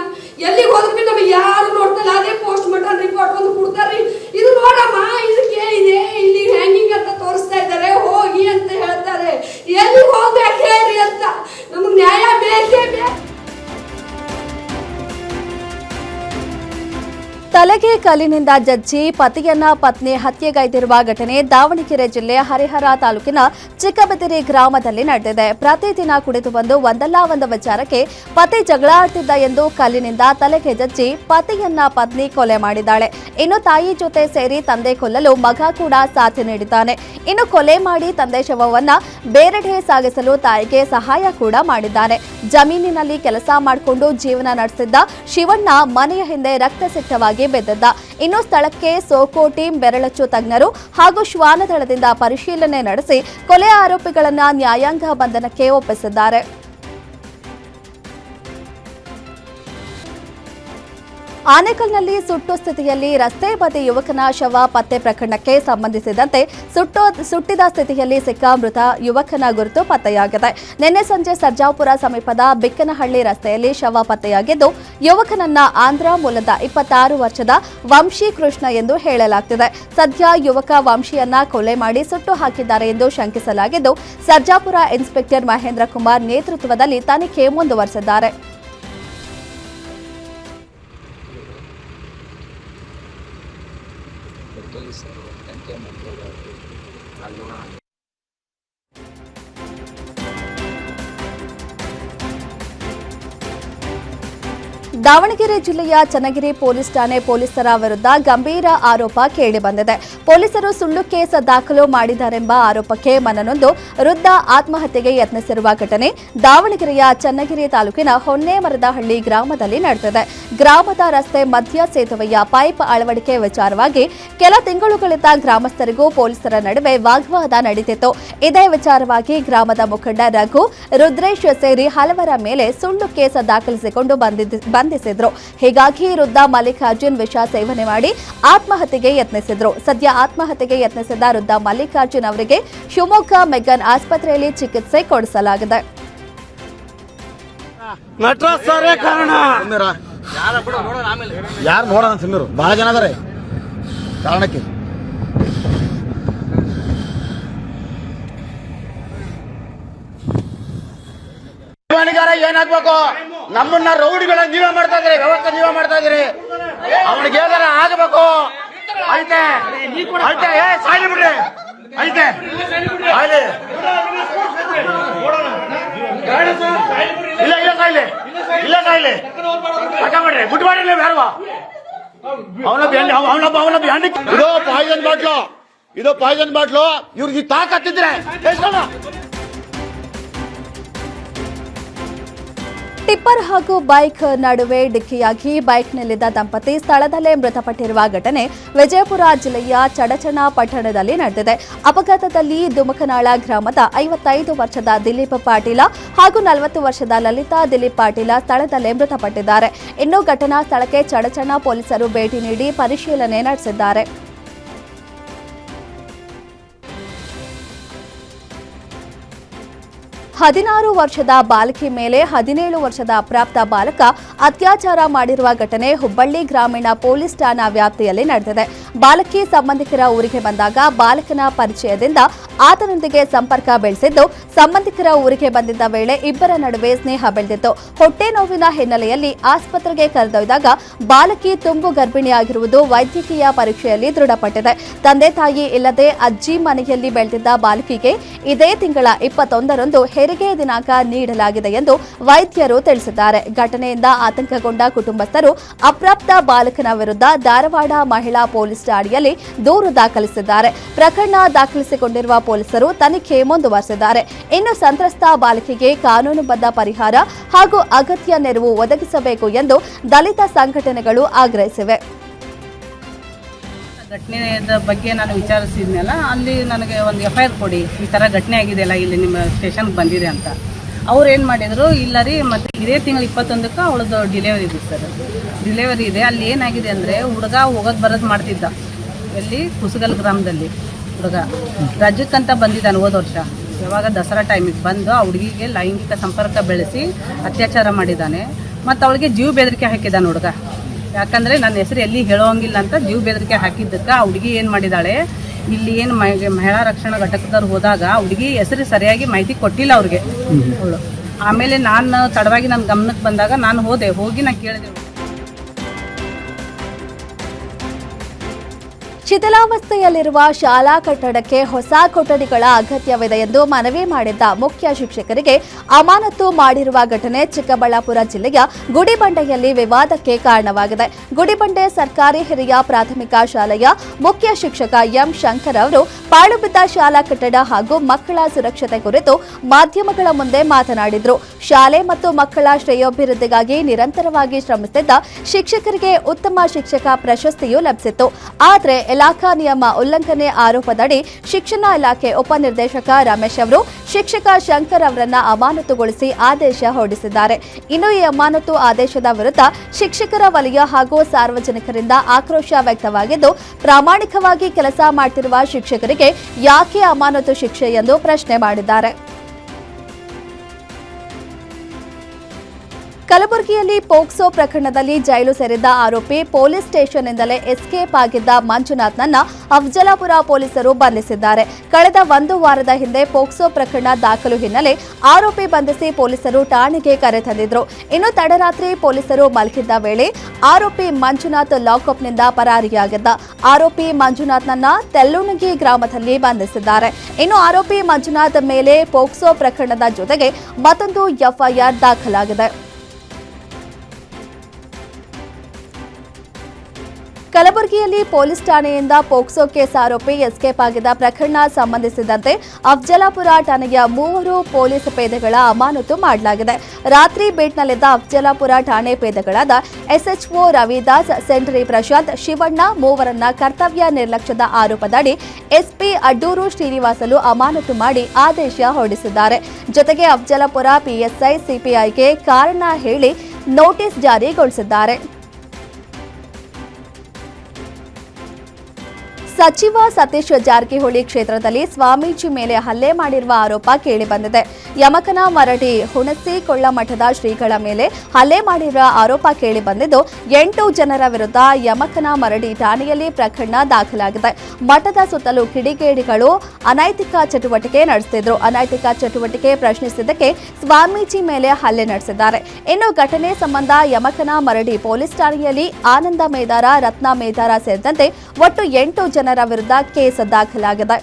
ಎಲ್ಲಿಗೆ ಹೋದ್ರಿ ನಮಗೆ ಯಾರು ನೋಡ್ತಲ್ಲ. ಅದೇ ಪೋಸ್ಟ್ ಮಾರ್ಟಮ್ ರಿಪೋರ್ಟ್ ಒಂದು ಕೊಡ್ತಾರ್ರಿ. ಇದು ನೋಡಮ್ಮ, ಇದಕ್ಕೆ ಇದೆ ಇಲ್ಲಿ ಹ್ಯಾಂಗಿಂಗ್ ಅಂತ ತೋರಿಸ್ತಾ ಇದ್ದಾರೆ, ಹೋಗಿ ಅಂತ ಹೇಳ್ತಾರೆ. ಎಲ್ಲಿಗೆ ಹೋಗ್ಬೇಕು ಹೇಳ್ರಿ ಅಂತ. ನಮಗ್ ನ್ಯಾಯ ಬೇಕೇ ಬೇಕು. ತಲೆಗೆ ಕಲ್ಲಿನಿಂದ ಜಜ್ಜಿ ಪತಿಯನ್ನ ಪತ್ನಿ ಹತ್ಯೆಗೈದಿರುವ ಘಟನೆ ದಾವಣಗೆರೆ ಜಿಲ್ಲೆ ಹರಿಹರ ತಾಲೂಕಿನ ಚಿಕ್ಕಬೆದರಿ ಗ್ರಾಮದಲ್ಲಿ ನಡೆದಿದೆ. ಪ್ರತಿದಿನ ಕುಡಿದು ಬಂದು ಒಂದಲ್ಲ ಒಂದು ವಿಚಾರಕ್ಕೆ ಪತಿ ಜಗಳ ಆಡ್ತಿದ್ದ ಎಂದು ಕಲ್ಲಿನಿಂದ ತಲೆಗೆ ಜಜ್ಜಿ ಪತಿಯನ್ನ ಪತ್ನಿ ಕೊಲೆ ಮಾಡಿದ್ದಾಳೆ. ಇನ್ನು ತಾಯಿ ಜೊತೆ ಸೇರಿ ತಂದೆ ಕೊಲ್ಲಲು ಮಗ ಕೂಡ ಸಾಥ್ ನೀಡಿದ್ದಾನೆ. ಇನ್ನು ಕೊಲೆ ಮಾಡಿ ತಂದೆ ಶವವನ್ನ ಬೇರೆಡೆ ಸಾಗಿಸಲು ತಾಯಿಗೆ ಸಹಾಯ ಕೂಡ ಮಾಡಿದ್ದಾನೆ. ಜಮೀನಿನಲ್ಲಿ ಕೆಲಸ ಮಾಡಿಕೊಂಡು ಜೀವನ ನಡೆಸಿದ್ದ ಶಿವಣ್ಣ ಮನೆಯ ಹಿಂದೆ ರಕ್ತಸಿಕ್ತವಾಗಿ ಬೆದ್ದಿದ್ದ. ಇನ್ನು ಸ್ಥಳಕ್ಕೆ ಸೋಕೋ ಟೀಂ, ಬೆರಳಚ್ಚು ತಜ್ಞರು ಹಾಗೂ ಶ್ವಾನದಳದಿಂದ ಪರಿಶೀಲನೆ ನಡೆಸಿ ಕೊಲೆ ಆರೋಪಿಗಳನ್ನ ನ್ಯಾಯಾಂಗ ಬಂಧನಕ್ಕೆ ಒಪ್ಪಿಸಿದ್ದಾರೆ. ಆನೇಕಲ್ನಲ್ಲಿ ಸುಟ್ಟು ಸ್ಥಿತಿಯಲ್ಲಿ ರಸ್ತೆ ಬದಿ ಯುವಕನ ಶವ ಪತ್ತೆ ಪ್ರಕರಣಕ್ಕೆ ಸಂಬಂಧಿಸಿದಂತೆ ಸುಟ್ಟಿದ ಸ್ಥಿತಿಯಲ್ಲಿ ಸಿಕ್ಕ ಮೃತ ಯುವಕನ ಗುರುತು ಪತ್ತೆಯಾಗಿದೆ. ನಿನ್ನೆ ಸಂಜೆ ಸರ್ಜಾಪುರ ಸಮೀಪದ ಬಿಕ್ಕನಹಳ್ಳಿ ರಸ್ತೆಯಲ್ಲಿ ಶವ ಪತ್ತೆಯಾಗಿದ್ದು, ಯುವಕನನ್ನ ಆಂಧ್ರ ಮೂಲದ 26 ವರ್ಷದ ವಂಶಿ ಕೃಷ್ಣ ಎಂದು ಹೇಳಲಾಗ್ತಿದೆ. ಸದ್ಯ ಯುವಕ ವಂಶಿಯನ್ನ ಕೊಲೆ ಮಾಡಿ ಸುಟ್ಟು ಹಾಕಿದ್ದಾರೆ ಎಂದು ಶಂಕಿಸಲಾಗಿದ್ದು, ಸರ್ಜಾಪುರ ಇನ್ಸ್ಪೆಕ್ಟರ್ ಮಹೇಂದ್ರ ಕುಮಾರ್ ನೇತೃತ್ವದಲ್ಲಿ ತನಿಖೆ ಮುಂದುವರೆಸಿದ್ದಾರೆ. ದಾವಣಗೆರೆ ಜಿಲ್ಲೆಯ ಚನ್ನಗಿರಿ ಪೊಲೀಸ್ ಠಾಣೆ ಪೊಲೀಸರ ವಿರುದ್ಧ ಗಂಭೀರ ಆರೋಪ ಕೇಳಿಬಂದಿದೆ. ಪೊಲೀಸರು ಸುಳ್ಳು ಕೇಸ್ ದಾಖಲು ಮಾಡಿದ್ದಾರೆಂಬ ಆರೋಪಕ್ಕೆ ಮನನೊಂದು ವೃದ್ಧ ಆತ್ಮಹತ್ಯೆಗೆ ಯತ್ನಿಸಿರುವ ಘಟನೆ ದಾವಣಗೆರೆಯ ಚನ್ನಗಿರಿ ತಾಲೂಕಿನ ಹೊನ್ನೇಮರದಹಳ್ಳಿ ಗ್ರಾಮದಲ್ಲಿ ನಡೆದಿದೆ. ಗ್ರಾಮದ ರಸ್ತೆ ಮಧ್ಯ ಸೇತುವೆಯ ಪೈಪ್ ಅಳವಡಿಕೆ ವಿಚಾರವಾಗಿ ಕೆಲ ತಿಂಗಳುಗಳಿಂದ ಗ್ರಾಮಸ್ಥರಿಗೂ ಪೊಲೀಸರ ನಡುವೆ ವಾಗ್ವಾದ ನಡೆದಿತ್ತು. ಇದೇ ವಿಚಾರವಾಗಿ ಗ್ರಾಮದ ಮುಖಂಡ ರಘು, ರುದ್ರೇಶ್ ಸೇರಿ ಹಲವರ ಮೇಲೆ ಸುಳ್ಳು ಕೇಸ್ ದಾಖಲಿಸಿಕೊಂಡು ಬಂಧಿಸಿದ್ರು. ಹೀಗಾಗಿ ವೃದ್ಧ ಮಲ್ಲಿಕಾರ್ಜುನ್ ವಿಷ ಸೇವನೆ ಮಾಡಿ ಆತ್ಮಹತ್ಯೆಗೆ ಯತ್ನಿಸಿದ್ರು. ಸದ್ಯ ಆತ್ಮಹತ್ಯೆಗೆ ಯತ್ನಿಸಿದ ವೃದ್ಧ ಮಲ್ಲಿಕಾರ್ಜುನ್ ಅವರಿಗೆ ಶಿವಮೊಗ್ಗ ಮೆಗ್ಗಾನ್ ಆಸ್ಪತ್ರೆಯಲ್ಲಿ ಚಿಕಿತ್ಸೆ ಕೊಡಿಸಲಾಗಿದೆ. ನಟರಾಜ್ ಸರೇ ಕಾರಣ. ಯಾರು ನೋಡೋಣ ಸುಮ್ಮರು ಬಹಳ ಜನ ಅದಾರೆ ಕಾರಣಕ್ಕೆ. ಏನಾಗ್ಬೇಕು? ನಮ್ಮನ್ನ ರೌಡಿಗಳ ನೀವೇ ಮಾಡ್ತಾ ಇದ್ರಿ, ವ್ಯವಸ್ಥೆ ನೀವೇ ಮಾಡ್ತಾ ಇದ್ರಿ. ಅವನಿಗೆ ಏನಾರ ಆಗಬೇಕು. ಐತೆ ಐತೆ ಸಾಯ್ಲಿ ಬಿಡ್ರಿ. ಐತೆ ಆಯ್ಲಿ ಇಲ್ಲ ಇಲ್ಲ ಸಾಯ್ಲಿ ಇಲ್ಲ ಸಾಯ್ಲಿ ಬಿಡ್ರಿ ಬಿಟ್ಟು ಮಾಡಿರ್ಲಿ ಬೇಡವಾ. ಅವನೊಬ್ಬ ಇದು ಪಾಯ್ಸನ್ ಬಾಟ್ಲು, ಇದು ಪಾಯ್ಸನ್ ಬಾಟ್ಲು. ಇವ್ರಿಗೆ ತಾಕತ್ತಿದ್ರೆ ಟಿಪ್ಪರ್ ಹಾಗೂ ಬೈಕ್ ನಡುವೆ ಡಿಕ್ಕಿಯಾಗಿ ಬೈಕ್ನಲ್ಲಿದ್ದ ದಂಪತಿ ಸ್ಥಳದಲ್ಲೇ ಮೃತಪಟ್ಟಿರುವ ಘಟನೆ ವಿಜಯಪುರ ಜಿಲ್ಲೆಯ ಚಡಚಣ ಪಟ್ಟಣದಲ್ಲಿ ನಡೆದಿದೆ. ಅಪಘಾತದಲ್ಲಿ ದುಮಕನಾಳ ಗ್ರಾಮದ 55 ವರ್ಷದ ದಿಲೀಪ್ ಪಾಟೀಲ ಹಾಗೂ 40 ವರ್ಷದ ಲಲಿತಾ ದಿಲೀಪ್ ಪಾಟೀಲ ಸ್ಥಳದಲ್ಲೇ ಮೃತಪಟ್ಟಿದ್ದಾರೆ. ಇನ್ನು ಘಟನಾ ಸ್ಥಳಕ್ಕೆ ಚಡಚಣ ಪೊಲೀಸರು ಭೇಟಿ ನೀಡಿ ಪರಿಶೀಲನೆ ನಡೆಸಿದ್ದಾರೆ. 16 ವರ್ಷದ ಬಾಲಕಿ ಮೇಲೆ 17 ವರ್ಷದ ಅಪ್ರಾಪ್ತ ಬಾಲಕ ಅತ್ಯಾಚಾರ ಮಾಡಿರುವ ಘಟನೆ ಹುಬ್ಬಳ್ಳಿ ಗ್ರಾಮೀಣ ಪೊಲೀಸ್ ಠಾಣಾ ವ್ಯಾಪ್ತಿಯಲ್ಲಿ ನಡೆದಿದೆ. ಬಾಲಕಿ ಸಂಬಂಧಿಕರ ಊರಿಗೆ ಬಂದಾಗ ಬಾಲಕನ ಪರಿಚಯದಿಂದ ಆತನೊಂದಿಗೆ ಸಂಪರ್ಕ ಬೆಳೆಸಿದ್ದು, ಸಂಬಂಧಿಕರ ಊರಿಗೆ ಬಂದಿದ್ದ ವೇಳೆ ಇಬ್ಬರ ನಡುವೆ ಸ್ನೇಹ ಬೆಳೆದಿತ್ತು. ಹೊಟ್ಟೆ ನೋವಿನ ಹಿನ್ನೆಲೆಯಲ್ಲಿ ಆಸ್ಪತ್ರೆಗೆ ಕರೆದೊಯ್ದಾಗ ಬಾಲಕಿ ತುಂಬು ಗರ್ಭಿಣಿಯಾಗಿರುವುದು ವೈದ್ಯಕೀಯ ಪರೀಕ್ಷೆಯಲ್ಲಿ ದೃಢಪಟ್ಟಿದೆ. ತಂದೆ ತಾಯಿ ಇಲ್ಲದೆ ಅಜ್ಜಿ ಮನೆಯಲ್ಲಿ ಬೆಳೆದಿದ್ದ ಬಾಲಕಿಗೆ ಇದೇ ತಿಂಗಳ 21ರಂದು ಹೆರಿಗೆ ದಿನಾಂಕ ನೀಡಲಾಗಿದೆ ಎಂದು ವೈದ್ಯರು ತಿಳಿಸಿದ್ದಾರೆ. ಘಟನೆಯಿಂದ ಆತಂಕಗೊಂಡ ಕುಟುಂಬಸ್ಥರು ಅಪ್ರಾಪ್ತ ಬಾಲಕನ ವಿರುದ್ಧ ಧಾರವಾಡ ಮಹಿಳಾ ಪೊಲೀಸ್ ಠಾಣೆಯಲ್ಲಿ ದೂರು ದಾಖಲಿಸಿದ್ದಾರೆ. ಪ್ರಕರಣ ದಾಖಲಿಸಿಕೊಂಡಿರುವ ಪೊಲೀಸರು ತನಿಖೆ ಮುಂದುವರೆಸಿದ್ದಾರೆ. ಇನ್ನು ಸಂತ್ರಸ್ತ ಬಾಲಕಿಗೆ ಕಾನೂನುಬದ್ಧ ಪರಿಹಾರ ಹಾಗೂ ಅಗತ್ಯ ನೆರವು ಒದಗಿಸಬೇಕು ಎಂದು ದಲಿತ ಸಂಘಟನೆಗಳು ಆಗ್ರಹಿಸಿವೆ. ಘಟನೆಯ ಬಗ್ಗೆ ನಾನು ವಿಚಾರಿಸಿದ್ನಲ್ಲ, ಅಲ್ಲಿ ನನಗೆ ಒಂದು FIR ಕೊಡಿ, ಈ ಥರ ಘಟನೆ ಆಗಿದೆಯಲ್ಲ ಇಲ್ಲಿ ನಿಮ್ಮ ಸ್ಟೇಷನ್ಗೆ ಬಂದಿದೆ ಅಂತ. ಅವ್ರು ಏನು ಮಾಡಿದರು, ಇಲ್ಲ ರೀ ಮತ್ತು ಇದೇ ತಿಂಗಳು 21ಕ್ಕೆ ಅವಳದು ಡಿಲಿವರಿ ಇದೆ ಸರ್, ಡಿಲಿವರಿ ಇದೆ. ಅಲ್ಲಿ ಏನಾಗಿದೆ ಅಂದರೆ ಹುಡುಗ ಹೋಗೋದು ಬರೋದು ಮಾಡ್ತಿದ್ದ, ಎಲ್ಲಿ ಕುಸುಗಲ್ ಗ್ರಾಮದಲ್ಲಿ ಹುಡುಗ ರಾಜ್ಯಕ್ಕಂತ ಬಂದಿದ್ದಾನೆ ಹೋದ ವರ್ಷ. ಯಾವಾಗ ದಸರಾ ಟೈಮಿಗೆ ಬಂದು ಆ ಹುಡುಗಿಗೆ ಲೈಂಗಿಕ ಸಂಪರ್ಕ ಬೆಳೆಸಿ ಅತ್ಯಾಚಾರ ಮಾಡಿದ್ದಾನೆ. ಮತ್ತು ಅವಳಿಗೆ ಜೀವ ಬೆದರಿಕೆ ಹಾಕಿದ್ದಾನೆ ಹುಡುಗ. ಯಾಕಂದರೆ ನನ್ನ ಹೆಸರು ಎಲ್ಲಿ ಹೇಳೋಂಗಿಲ್ಲ ಅಂತ ಜೀವ ಬೆದರಿಕೆ ಹಾಕಿದ್ದಕ್ಕೆ ಆ ಹುಡುಗಿ ಏನು ಮಾಡಿದ್ದಾಳೆ, ಇಲ್ಲಿ ಏನು ಮಹಿಳಾ ರಕ್ಷಣಾ ಘಟಕದವ್ರು ಹೋದಾಗ ಆ ಹುಡುಗಿ ಹೆಸರು ಸರಿಯಾಗಿ ಮಾಹಿತಿ ಕೊಟ್ಟಿಲ್ಲ ಅವ್ರಿಗೆ ಅವಳು. ಆಮೇಲೆ ನಾನು ತಡವಾಗಿ ನನ್ನ ಗಮನಕ್ಕೆ ಬಂದಾಗ ನಾನು ಹೋಗಿ ನಾನು ಕೇಳಿದೆ. ಶಿಥಿಲಾವಸ್ಥೆಯಲ್ಲಿರುವ ಶಾಲಾ ಕಟ್ಟಡಕ್ಕೆ ಹೊಸ ಕೊಠಡಿಗಳ ಅಗತ್ಯವಿದೆ ಎಂದು ಮನವಿ ಮಾಡಿದ್ದ ಮುಖ್ಯ ಶಿಕ್ಷಕರಿಗೆ ಅಮಾನತು ಮಾಡಿರುವ ಘಟನೆ ಚಿಕ್ಕಬಳ್ಳಾಪುರ ಜಿಲ್ಲೆಯ ಗುಡಿಬಂಡೆಯಲ್ಲಿ ವಿವಾದಕ್ಕೆ ಕಾರಣವಾಗಿದೆ. ಗುಡಿಬಂಡೆ ಸರ್ಕಾರಿ ಹಿರಿಯ ಪ್ರಾಥಮಿಕ ಶಾಲೆಯ ಮುಖ್ಯ ಶಿಕ್ಷಕ ಎಂ ಶಂಕರ್ ಅವರು ಪಾಳು ಬಿದ್ದ ಶಾಲಾ ಕಟ್ಟಡ ಹಾಗೂ ಮಕ್ಕಳ ಸುರಕ್ಷತೆ ಕುರಿತು ಮಾಧ್ಯಮಗಳ ಮುಂದೆ ಮಾತನಾಡಿದರು. ಶಾಲೆ ಮತ್ತು ಮಕ್ಕಳ ಶ್ರೇಯೋಭಿವೃದ್ಧಿಗಾಗಿ ನಿರಂತರವಾಗಿ ಶ್ರಮಿಸುತ್ತಿದ್ದ ಶಿಕ್ಷಕರಿಗೆ ಉತ್ತಮ ಶಿಕ್ಷಕ ಪ್ರಶಸ್ತಿಯೂ ಲಭಿಸಿತ್ತು. ಆದರೆ ಇಲಾಖಾ ನಿಯಮ ಉಲ್ಲಂಘನೆ ಆರೋಪದಡಿ ಶಿಕ್ಷಣ ಇಲಾಖೆ ಉಪನಿರ್ದೇಶಕ ರಮೇಶ್ ಅವರು ಶಿಕ್ಷಕ ಶಂಕರ್ ಅವರನ್ನ ಅಮಾನತುಗೊಳಿಸಿ ಆದೇಶ ಹೊರಡಿಸಿದ್ದಾರೆ. ಇನ್ನು ಈ ಅಮಾನತು ಆದೇಶದ ವಿರುದ್ಧ ಶಿಕ್ಷಕರ ವಲಯ ಹಾಗೂ ಸಾರ್ವಜನಿಕರಿಂದ ಆಕ್ರೋಶ ವ್ಯಕ್ತವಾಗಿದ್ದು, ಪ್ರಾಮಾಣಿಕವಾಗಿ ಕೆಲಸ ಮಾಡುತ್ತಿರುವ ಶಿಕ್ಷಕರಿಗೆ ಯಾಕೆ ಅಮಾನತು ಶಿಕ್ಷೆ ಎಂದು ಪ್ರಶ್ನೆ ಮಾಡಿದ್ದಾರೆ. ಕಲಬುರಗಿಯಲ್ಲಿ ಪೋಕ್ಸೋ ಪ್ರಕರಣದಲ್ಲಿ ಜೈಲು ಸೇರಿದ್ದ ಆರೋಪಿ ಪೊಲೀಸ್ ಸ್ಟೇಷನ್ನಿಂದಲೇ ಎಸ್ಕೇಪ್ ಆಗಿದ್ದ ಮಂಜುನಾಥ್ನನ್ನ ಅಫಜಲಾಪುರ ಪೊಲೀಸರು ಬಂಧಿಸಿದ್ದಾರೆ. ಕಳೆದ 1 ವಾರದ ಹಿಂದೆ ಪೋಕ್ಸೋ ಪ್ರಕರಣ ದಾಖಲು ಹಿನ್ನೆಲೆ ಆರೋಪಿ ಬಂಧಿಸಿ ಪೊಲೀಸರು ಠಾಣೆಗೆ ಕರೆತಂದಿದ್ರು. ಇನ್ನು ತಡರಾತ್ರಿ ಪೊಲೀಸರು ಮಲಗಿದ್ದ ವೇಳೆ ಆರೋಪಿ ಮಂಜುನಾಥ್ ಲಾಕಪ್ನಿಂದ ಪರಾರಿಯಾಗಿದ್ದ. ಆರೋಪಿ ಮಂಜುನಾಥ್ನನ್ನ ತೆಲ್ಲುಣಗಿ ಗ್ರಾಮದಲ್ಲಿ ಬಂಧಿಸಿದ್ದಾರೆ. ಇನ್ನು ಆರೋಪಿ ಮಂಜುನಾಥ್ ಮೇಲೆ ಪೋಕ್ಸೋ ಪ್ರಕರಣದ ಜೊತೆಗೆ ಮತ್ತೊಂದು FIR ದಾಖಲಾಗಿದೆ. ಕಲಬುರಗಿಯಲ್ಲಿ ಪೊಲೀಸ್ ಠಾಣೆಯಿಂದ ಪೋಕ್ಸೋ ಕೇಸ್ ಆರೋಪಿ ಎಸ್ಕೇಪ್ ಆಗಿದ್ದ ಪ್ರಕರಣ ಸಂಬಂಧಿಸಿದಂತೆ ಅಫ್ಜಲಾಪುರ ಠಾಣೆಯ 3 ಪೊಲೀಸ್ ಪೇದೆಗಳ ಅಮಾನತು ಮಾಡಲಾಗಿದೆ. ರಾತ್ರಿ ಬೀಟ್ನಲ್ಲಿದ್ದ ಅಫ್ಜಲಾಪುರ ಠಾಣೆ ಪೇದೆಗಳಾದ ಎಸ್ಎಚ್ಒ ರವಿದಾಸ್, ಸೆಂಟ್ರಿ ಪ್ರಶಾಂತ್, ಶಿವಣ್ಣ ಮೂವರನ್ನ ಕರ್ತವ್ಯ ನಿರ್ಲಕ್ಷ್ಯದ ಆರೋಪದಡಿ ಎಸ್ಪಿ ಅಡ್ಡೂರು ಶ್ರೀನಿವಾಸಲು ಅಮಾನತು ಮಾಡಿ ಆದೇಶ ಹೊರಡಿಸಿದ್ದಾರೆ. ಜೊತೆಗೆ ಅಫ್ಜಲಾಪುರ ಪಿಎಸ್ಐ ಸಿಪಿಐಗೆ ಕಾರಣ ಹೇಳಿ ನೋಟಿಸ್ ಜಾರಿಗೊಳಿಸಿದ್ದಾರೆ. ಸಚಿವ ಸತೀಶ್ ಜಾರಕಿಹೊಳಿ ಕ್ಷೇತ್ರದಲ್ಲಿ ಸ್ವಾಮೀಜಿ ಮೇಲೆ ಹಲ್ಲೆ ಮಾಡಿರುವ ಆರೋಪ ಕೇಳಿಬಂದಿದೆ. ಯಮಕನಮರಡಿ ಹುಣಸಿ ಕೊಳ್ಳಮಠದ ಶ್ರೀಗಳ ಮೇಲೆ ಹಲ್ಲೆ ಮಾಡಿರುವ ಆರೋಪ ಕೇಳಿಬಂದಿದ್ದು 8 ಜನರ ವಿರುದ್ಧ ಯಮಕನಮರಡಿ ಠಾಣೆಯಲ್ಲಿ ಪ್ರಕರಣ ದಾಖಲಾಗಿದೆ. ಮಠದ ಸುತ್ತಲೂ ಕಿಡಿಗೇಡಿಗಳು ಅನೈತಿಕ ಚಟುವಟಿಕೆ ನಡೆಸುತ್ತಿದ್ರು. ಅನೈತಿಕ ಚಟುವಟಿಕೆ ಪ್ರಶ್ನಿಸಿದ್ದಕ್ಕೆ ಸ್ವಾಮೀಜಿ ಮೇಲೆ ಹಲ್ಲೆ ನಡೆಸಿದ್ದಾರೆ. ಇನ್ನು ಘಟನೆ ಸಂಬಂಧ ಯಮಕನಮರಡಿ ಪೊಲೀಸ್ ಠಾಣೆಯಲ್ಲಿ ಆನಂದ ಮೇದಾರ, ರತ್ನ ಮೇದಾರ ಸೇರಿದಂತೆ ಒಟ್ಟು 8 ಜನರ ವಿರುದ್ಧ ಕೇಸ್ ದಾಖಲಾಗಿದೆ.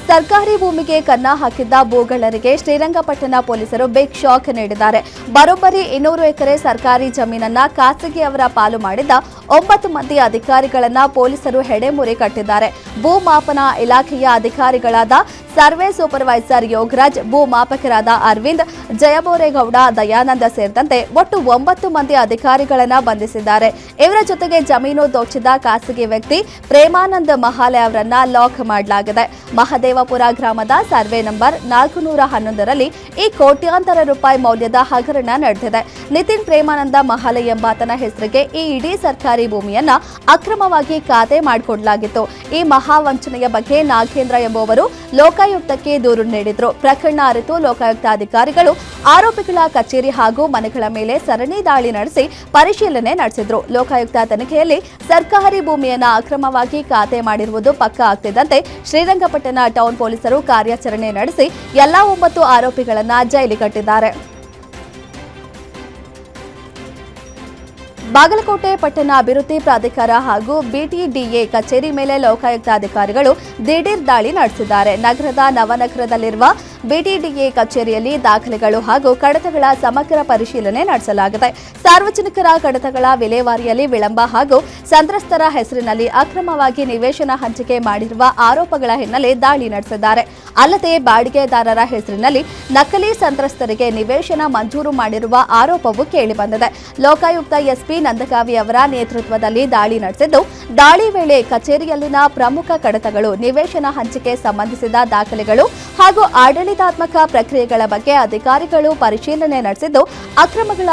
ಸರ್ಕಾರಿ ಭೂಮಿಗೆ ಕನ್ನ ಹಾಕಿದ್ದ ಭೂಗಳ್ಳರಿಗೆ ಶ್ರೀರಂಗಪಟ್ಟಣ ಪೊಲೀಸರು ಬಿಗ್ ಶಾಕ್ ನೀಡಿದ್ದಾರೆ. ಬರೋಬ್ಬರಿ 200 ಎಕರೆ ಸರ್ಕಾರಿ ಜಮೀನನ್ನ ಖಾಸಗಿಯವರ ಪಾಲು ಮಾಡಿದ್ದ 9 ಮಂದಿ ಅಧಿಕಾರಿಗಳನ್ನ ಪೊಲೀಸರು ಹೆಡೆಮುರಿ ಕಟ್ಟಿದ್ದಾರೆ. ಭೂ ಮಾಪನ ಇಲಾಖೆಯ ಅಧಿಕಾರಿಗಳಾದ ಸರ್ವೆ ಸೂಪರ್ವೈಸರ್ ಯೋಗರಾಜ್, ಭೂ ಮಾಪಕರಾದ ಅರವಿಂದ್, ಜಯಬೋರೇಗೌಡ, ದಯಾನಂದ ಸೇರಿದಂತೆ ಒಟ್ಟು 9 ಮಂದಿ ಅಧಿಕಾರಿಗಳನ್ನ ಬಂಧಿಸಿದ್ದಾರೆ. ಇವರ ಜೊತೆಗೆ ಜಮೀನು ದೋಚಿದ ಖಾಸಗಿ ವ್ಯಕ್ತಿ ಪ್ರೇಮಾನಂದ್ ಮಹಾಲೆ ಅವರನ್ನ ಲಾಕ್ ಮಾಡಲಾಗಿದೆ. ಮಹದೇವಪುರ ಗ್ರಾಮದ ಸರ್ವೆ ನಂಬರ್ 411ರಲ್ಲಿ ಈ ಕೋಟ್ಯಾಂತರ ರೂಪಾಯಿ ಮೌಲ್ಯದ ಹಗರಣ ನಡೆದಿದೆ. ನಿತಿನ್ ಪ್ರೇಮಾನಂದ ಮಹಾಲೆ ಎಂಬಾತನ ಹೆಸರಿಗೆ ಈ ಇಡೀ ಸರ್ಕಾರಿ ಭೂಮಿಯನ್ನ ಅಕ್ರಮವಾಗಿ ಖಾತೆ ಮಾಡಿಕೊಡಲಾಗಿತ್ತು. ಈ ಮಹಾವಂಚನೆಯ ಬಗ್ಗೆ ನಾಗೇಂದ್ರ ಎಂಬುವರು ಲೋಕಾಯುಕ್ತಕ್ಕೆ ದೂರು ನೀಡಿದ್ರು. ಪ್ರಕರಣ ಅರಿತು ಲೋಕಾಯುಕ್ತ ಅಧಿಕಾರಿಗಳು ಆರೋಪಿಗಳ ಕಚೇರಿ ಹಾಗೂ ಮನೆಗಳ ಮೇಲೆ ಸರಣಿ ದಾಳಿ ನಡೆಸಿ ಪರಿಶೀಲನೆ ನಡೆಸಿದ್ರು. ಲೋಕಾಯುಕ್ತ ತನಿಖೆಯಲ್ಲಿ ಸರ್ಕಾರಿ ಭೂಮಿಯನ್ನ ಅಕ್ರಮವಾಗಿ ಖಾತೆ ಮಾಡಿರುವುದು ಪಕ್ಕಾ ಆಗ್ತಿದ್ದಂತೆ ಶ್ರೀರಂಗಪಟ್ಟಣ ಟೌನ್ ಪೊಲೀಸರು ಕಾರ್ಯಾಚರಣೆ ನಡೆಸಿ ಎಲ್ಲಾ 9 ಆರೋಪಿಗಳನ್ನ ಜೈಲಿಗಟ್ಟಿದ್ದಾರೆ. ಬಾಗಲಕೋಟೆ ಪಟ್ಟಣ ಅಭಿವೃದ್ಧಿ ಪ್ರಾಧಿಕಾರ ಹಾಗೂ ಬಿಟಿಡಿಎ ಕಚೇರಿ ಮೇಲೆ ಲೋಕಾಯುಕ್ತ ಅಧಿಕಾರಿಗಳು ದಿಢೀರ್ ದಾಳಿ ನಡೆಸಿದ್ದಾರೆ. ನಗರದ ನವನಗರದಲ್ಲಿರುವ ಬಿಟಿಡಿಎ ಕಚೇರಿಯಲ್ಲಿ ದಾಖಲೆಗಳು ಹಾಗೂ ಕಡತಗಳ ಸಮಗ್ರ ಪರಿಶೀಲನೆ ನಡೆಸಲಾಗಿದೆ. ಸಾರ್ವಜನಿಕರ ಕಡತಗಳ ವಿಲೇವಾರಿಯಲ್ಲಿ ವಿಳಂಬ ಹಾಗೂ ಸಂತ್ರಸ್ತರ ಹೆಸರಿನಲ್ಲಿ ಅಕ್ರಮವಾಗಿ ನಿವೇಶನ ಹಂಚಿಕೆ ಮಾಡಿರುವ ಆರೋಪಗಳ ಹಿನ್ನೆಲೆ ದಾಳಿ ನಡೆಸಿದ್ದಾರೆ. ಅಲ್ಲದೆ ಬಾಡಿಗೆದಾರರ ಹೆಸರಿನಲ್ಲಿ ನಕಲಿ ಸಂತ್ರಸ್ತರಿಗೆ ನಿವೇಶನ ಮಂಜೂರು ಮಾಡಿರುವ ಆರೋಪವೂ ಕೇಳಿಬಂದಿದೆ. ಲೋಕಾಯುಕ್ತ ಎಸ್ಪಿ ನಂದಗಾವಿ ಅವರ ನೇತೃತ್ವದಲ್ಲಿ ದಾಳಿ ನಡೆಸಿದ್ದು, ದಾಳಿ ವೇಳೆ ಕಚೇರಿಯಲ್ಲಿನ ಪ್ರಮುಖ ಕಡತಗಳು, ನಿವೇಶನ ಹಂಚಿಕೆ ಸಂಬಂಧಿಸಿದ ದಾಖಲೆಗಳು ಹಾಗೂ ಆಡಳಿತಾತ್ಮಕ ಪ್ರಕ್ರಿಯೆಗಳ ಬಗ್ಗೆ ಅಧಿಕಾರಿಗಳು ಪರಿಶೀಲನೆ ನಡೆಸಿದ್ದು, ಅಕ್ರಮಗಳ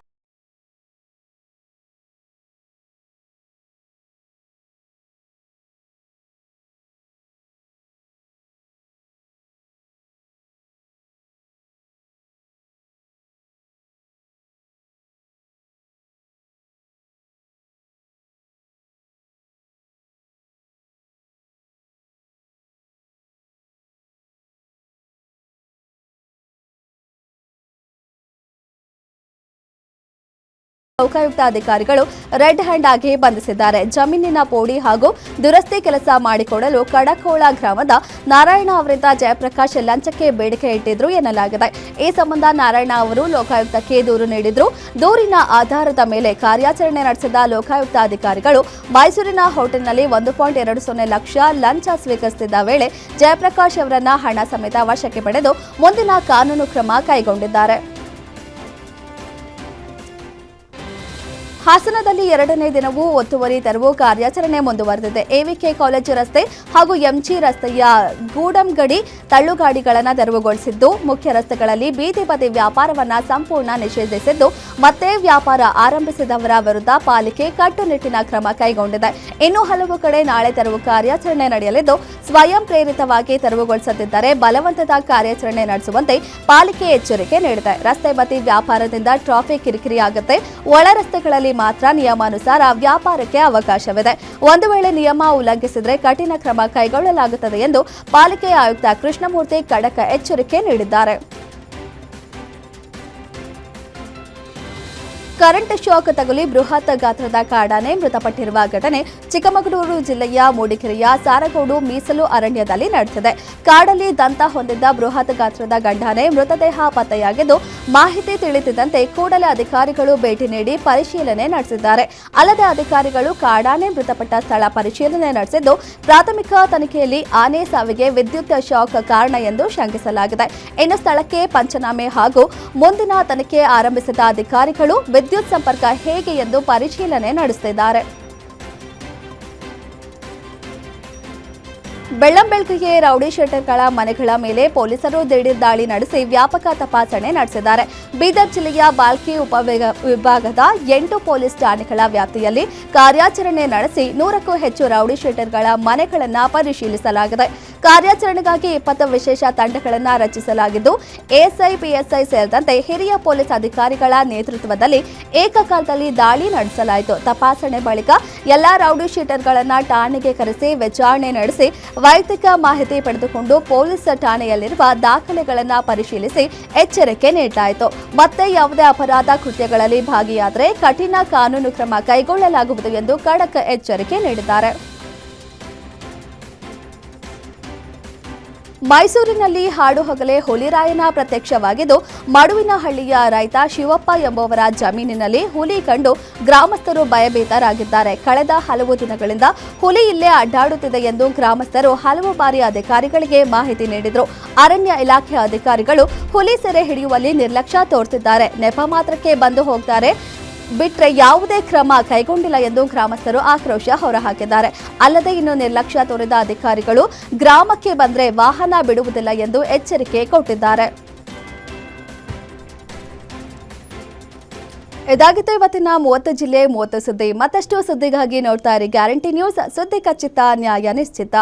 ಲೋಕಾಯುಕ್ತ ಅಧಿಕಾರಿಗಳು ರೆಡ್ ಹ್ಯಾಂಡ್ ಆಗಿ ಬಂಧಿಸಿದ್ದಾರೆ. ಜಮೀನಿನ ಪೋಡಿ ಹಾಗೂ ದುರಸ್ತಿ ಕೆಲಸ ಮಾಡಿಕೊಡಲು ಕಡಕೋಳ ಗ್ರಾಮದ ನಾರಾಯಣ ಅವರಿಂದ ಜಯಪ್ರಕಾಶ್ ಲಂಚಕ್ಕೆ ಬೇಡಿಕೆ ಇಟ್ಟಿದ್ರು ಎನ್ನಲಾಗಿದೆ. ಈ ಸಂಬಂಧ ನಾರಾಯಣ ಅವರು ಲೋಕಾಯುಕ್ತಕ್ಕೆ ದೂರು ನೀಡಿದ್ರು. ದೂರಿನ ಆಧಾರದ ಮೇಲೆ ಕಾರ್ಯಾಚರಣೆ ನಡೆಸಿದ ಲೋಕಾಯುಕ್ತ ಅಧಿಕಾರಿಗಳು ಮೈಸೂರಿನ ಹೋಟೆಲ್ನಲ್ಲಿ 1.20 ಲಕ್ಷ ಲಂಚ ಸ್ವೀಕರಿಸುತ್ತಿದ್ದ ವೇಳೆ ಜಯಪ್ರಕಾಶ್ ಅವರನ್ನ ಹಣ ಸಮೇತ ವಶಕ್ಕೆ ಪಡೆದು ಮುಂದಿನ ಕಾನೂನು ಕ್ರಮ ಕೈಗೊಂಡಿದ್ದಾರೆ. ಹಾಸನದಲ್ಲಿ 2ನೇ ದಿನವೂ ಒತ್ತುವರಿ ತೆರವು ಕಾರ್ಯಾಚರಣೆ ಮುಂದುವರೆದಿದೆ. ಎವಿಕೆ ಕಾಲೇಜು ರಸ್ತೆ ಹಾಗೂ ಎಂಜಿ ರಸ್ತೆಯ ಗೂಡಂಗಡಿ ತಳ್ಳುಗಾಡಿಗಳನ್ನು ತೆರವುಗೊಳಿಸಿದ್ದು, ಮುಖ್ಯ ರಸ್ತೆಗಳಲ್ಲಿ ಬೀದಿ ಬದಿ ವ್ಯಾಪಾರವನ್ನು ಸಂಪೂರ್ಣ ನಿಷೇಧಿಸಿದ್ದು, ಮತ್ತೆ ವ್ಯಾಪಾರ ಆರಂಭಿಸಿದವರ ವಿರುದ್ಧ ಪಾಲಿಕೆ ಕಟ್ಟುನಿಟ್ಟಿನ ಕ್ರಮ ಕೈಗೊಂಡಿದೆ. ಇನ್ನು ಹಲವು ಕಡೆ ನಾಳೆ ತೆರವು ಕಾರ್ಯಾಚರಣೆ ನಡೆಯಲಿದ್ದು, ಸ್ವಯಂ ಪ್ರೇರಿತವಾಗಿ ತೆರವುಗೊಳಿಸದಿದ್ದರೆ ಬಲವಂತದ ಕಾರ್ಯಾಚರಣೆ ನಡೆಸುವಂತೆ ಪಾಲಿಕೆ ಎಚ್ಚರಿಕೆ ನೀಡಿದೆ. ರಸ್ತೆ ಬದಿ ವ್ಯಾಪಾರದಿಂದ ಟ್ರಾಫಿಕ್ ಕಿರಿಕಿರಿಯಾಗುತ್ತೆ. ಒಳ ರಸ್ತೆಗಳಲ್ಲಿ ಮಾತ್ರ ನಿಯಮಾನುಸಾರ ವ್ಯಾಪಾರಕ್ಕೆ ಅವಕಾಶವಿದೆ. ಒಂದು ವೇಳೆ ನಿಯಮ ಉಲ್ಲಂಘಿಸಿದರೆ ಕಠಿಣ ಕ್ರಮ ಕೈಗೊಳ್ಳಲಾಗುತ್ತದೆ ಎಂದು ಪಾಲಿಕೆ ಆಯುಕ್ತ ಕೃಷ್ಣಮೂರ್ತಿ ಖಡಕ್ ಎಚ್ಚರಿಕೆ ನೀಡಿದ್ದಾರೆ. ಕರೆಂಟ್ ಶಾಕ್ ತಗುಲಿ ಬೃಹತ್ ಗಾತ್ರದ ಕಾಡಾನೆ ಮೃತಪಟ್ಟಿರುವ ಘಟನೆ ಚಿಕ್ಕಮಗಳೂರು ಜಿಲ್ಲೆಯ ಮೂಡಿಗೆರೆಯ ಸಾರಗೋಡು ಮೀಸಲು ಅರಣ್ಯದಲ್ಲಿ ನಡೆದಿದೆ. ಕಾಡಲ್ಲಿ ದಂತ ಹೊಂದಿದ್ದ ಬೃಹತ್ ಗಾತ್ರದ ಗಂಡಾನೆ ಮೃತದೇಹ ಪತ್ತೆಯಾಗಿದ್ದು, ಮಾಹಿತಿ ತಿಳಿದಿದ್ದಂತೆ ಕೂಡಲೇ ಅಧಿಕಾರಿಗಳು ಭೇಟಿ ನೀಡಿ ಪರಿಶೀಲನೆ ನಡೆಸಿದ್ದಾರೆ. ಅಲ್ಲದೆ ಅಧಿಕಾರಿಗಳು ಕಾಡಾನೆ ಮೃತಪಟ್ಟ ಸ್ಥಳ ಪರಿಶೀಲನೆ ನಡೆಸಿದ್ದು, ಪ್ರಾಥಮಿಕ ತನಿಖೆಯಲ್ಲಿ ಆನೆ ಸಾವಿಗೆ ವಿದ್ಯುತ್ ಶಾಕ್ ಕಾರಣ ಎಂದು ಶಂಕಿಸಲಾಗಿದೆ. ಇನ್ನು ಸ್ಥಳಕ್ಕೆ ಪಂಚನಾಮೆ ಹಾಗೂ ಮುಂದಿನ ತನಿಖೆ ಆರಂಭಿಸಿದ ಅಧಿಕಾರಿಗಳು ವಿದ್ಯುತ್ ಸಂಪರ್ಕ ಹೇಗೆ ಎಂದು ಪರಿಶೀಲನೆ ನಡೆಸುತ್ತಿದ್ದಾರೆ. ಬೆಳ್ಳಂಬೆಳಕಿಗೆ ರೌಡಿ ಶೀಟರ್ಗಳ ಮನೆಗಳ ಮೇಲೆ ಪೊಲೀಸರು ದಿಢೀರ್ ದಾಳಿ ನಡೆಸಿ ವ್ಯಾಪಕ ತಪಾಸಣೆ ನಡೆಸಿದ್ದಾರೆ. ಬೀದರ್ ಜಿಲ್ಲೆಯ ಬಾಲ್ಕಿ ಉಪವಿಭಾಗದ 8 ಪೊಲೀಸ್ ಠಾಣೆಗಳ ವ್ಯಾಪ್ತಿಯಲ್ಲಿ ಕಾರ್ಯಾಚರಣೆ ನಡೆಸಿ 100ಕ್ಕೂ ಹೆಚ್ಚು ರೌಡಿ ಶೀಟರ್ಗಳ ಮನೆಗಳನ್ನು ಪರಿಶೀಲಿಸಲಾಗಿದೆ. ಕಾರ್ಯಾಚರಣೆಗಾಗಿ 20 ವಿಶೇಷ ತಂಡಗಳನ್ನು ರಚಿಸಲಾಗಿದ್ದು, ಎಎಸ್ಐ, ಪಿಎಸ್ಐ ಸೇರಿದಂತೆ ಹಿರಿಯ ಪೊಲೀಸ್ ಅಧಿಕಾರಿಗಳ ನೇತೃತ್ವದಲ್ಲಿ ಏಕಕಾಲದಲ್ಲಿ ದಾಳಿ ನಡೆಸಲಾಯಿತು. ತಪಾಸಣೆ ಬಳಿಕ ಎಲ್ಲಾ ರೌಡಿ ಶೀಟರ್ಗಳನ್ನು ಠಾಣೆಗೆ ಕರೆಸಿ ವಿಚಾರಣೆ ನಡೆಸಿ ವೈಯಕ್ತಿಕ ಮಾಹಿತಿ ಪಡೆದುಕೊಂಡು ಪೊಲೀಸ್ ಠಾಣೆಯಲ್ಲಿರುವ ದಾಖಲೆಗಳನ್ನು ಪರಿಶೀಲಿಸಿ ಎಚ್ಚರಿಕೆ ನೀಡಲಾಯಿತು. ಮತ್ತೆ ಯಾವುದೇ ಅಪರಾಧ ಕೃತ್ಯಗಳಲ್ಲಿ ಭಾಗಿಯಾದರೆ ಕಠಿಣ ಕಾನೂನು ಕ್ರಮ ಕೈಗೊಳ್ಳಲಾಗುವುದು ಎಂದು ಖಡಕ್ ಎಚ್ಚರಿಕೆ ನೀಡಿದ್ದಾರೆ. ಮೈಸೂರಿನಲ್ಲಿ ಹಾಡು ಹಗಲೇ ಹುಲಿರಾಯನ ಪ್ರತ್ಯಕ್ಷವಾಗಿದ್ದು, ಮಡುವಿನಹಳ್ಳಿಯ ರೈತ ಶಿವಪ್ಪ ಎಂಬುವರ ಜಮೀನಿನಲ್ಲಿ ಹುಲಿ ಕಂಡು ಗ್ರಾಮಸ್ಥರು ಭಯಭೀತರಾಗಿದ್ದಾರೆ. ಕಳೆದ ಹಲವು ದಿನಗಳಿಂದ ಹುಲಿ ಇಲ್ಲೇ ಅಡ್ಡಾಡುತ್ತಿದೆ ಎಂದು ಗ್ರಾಮಸ್ಥರು ಹಲವು ಬಾರಿ ಅಧಿಕಾರಿಗಳಿಗೆ ಮಾಹಿತಿ ನೀಡಿದರು. ಅರಣ್ಯ ಇಲಾಖೆ ಅಧಿಕಾರಿಗಳು ಹುಲಿ ಸೆರೆ ಹಿಡಿಯುವಲ್ಲಿ ನಿರ್ಲಕ್ಷ್ಯ ತೋರುತ್ತಿದ್ದಾರೆ. ನೆಪ ಮಾತ್ರಕ್ಕೆ ಬಂದು ಹೋಗ್ತಾರೆ ಬಿಟ್ರೆ ಯಾವುದೇ ಕ್ರಮ ಕೈಗೊಂಡಿಲ್ಲ ಎಂದು ಗ್ರಾಮಸ್ಥರು ಆಕ್ರೋಶ ಹೊರಹಾಕಿದ್ದಾರೆ. ಅಲ್ಲದೆ ಇನ್ನು ನಿರ್ಲಕ್ಷ್ಯ ತೋರಿದ ಅಧಿಕಾರಿಗಳು ಗ್ರಾಮಕ್ಕೆ ಬಂದರೆ ವಾಹನ ಬಿಡುವುದಿಲ್ಲ ಎಂದು ಎಚ್ಚರಿಕೆ ಕೊಟ್ಟಿದ್ದಾರೆ. ಇದಾಗಿತ್ತು ಇವತ್ತಿನ 30 ಜಿಲ್ಲೆ 30 ಸುದ್ದಿ. ಮತ್ತಷ್ಟು ಸುದ್ದಿಗಾಗಿ ನೋಡ್ತಾ ಇರಿ ಗ್ಯಾರಂಟಿ ನ್ಯೂಸ್. ಸುದ್ದಿ ಖಚಿತ, ನ್ಯಾಯ ನಿಶ್ಚಿತ.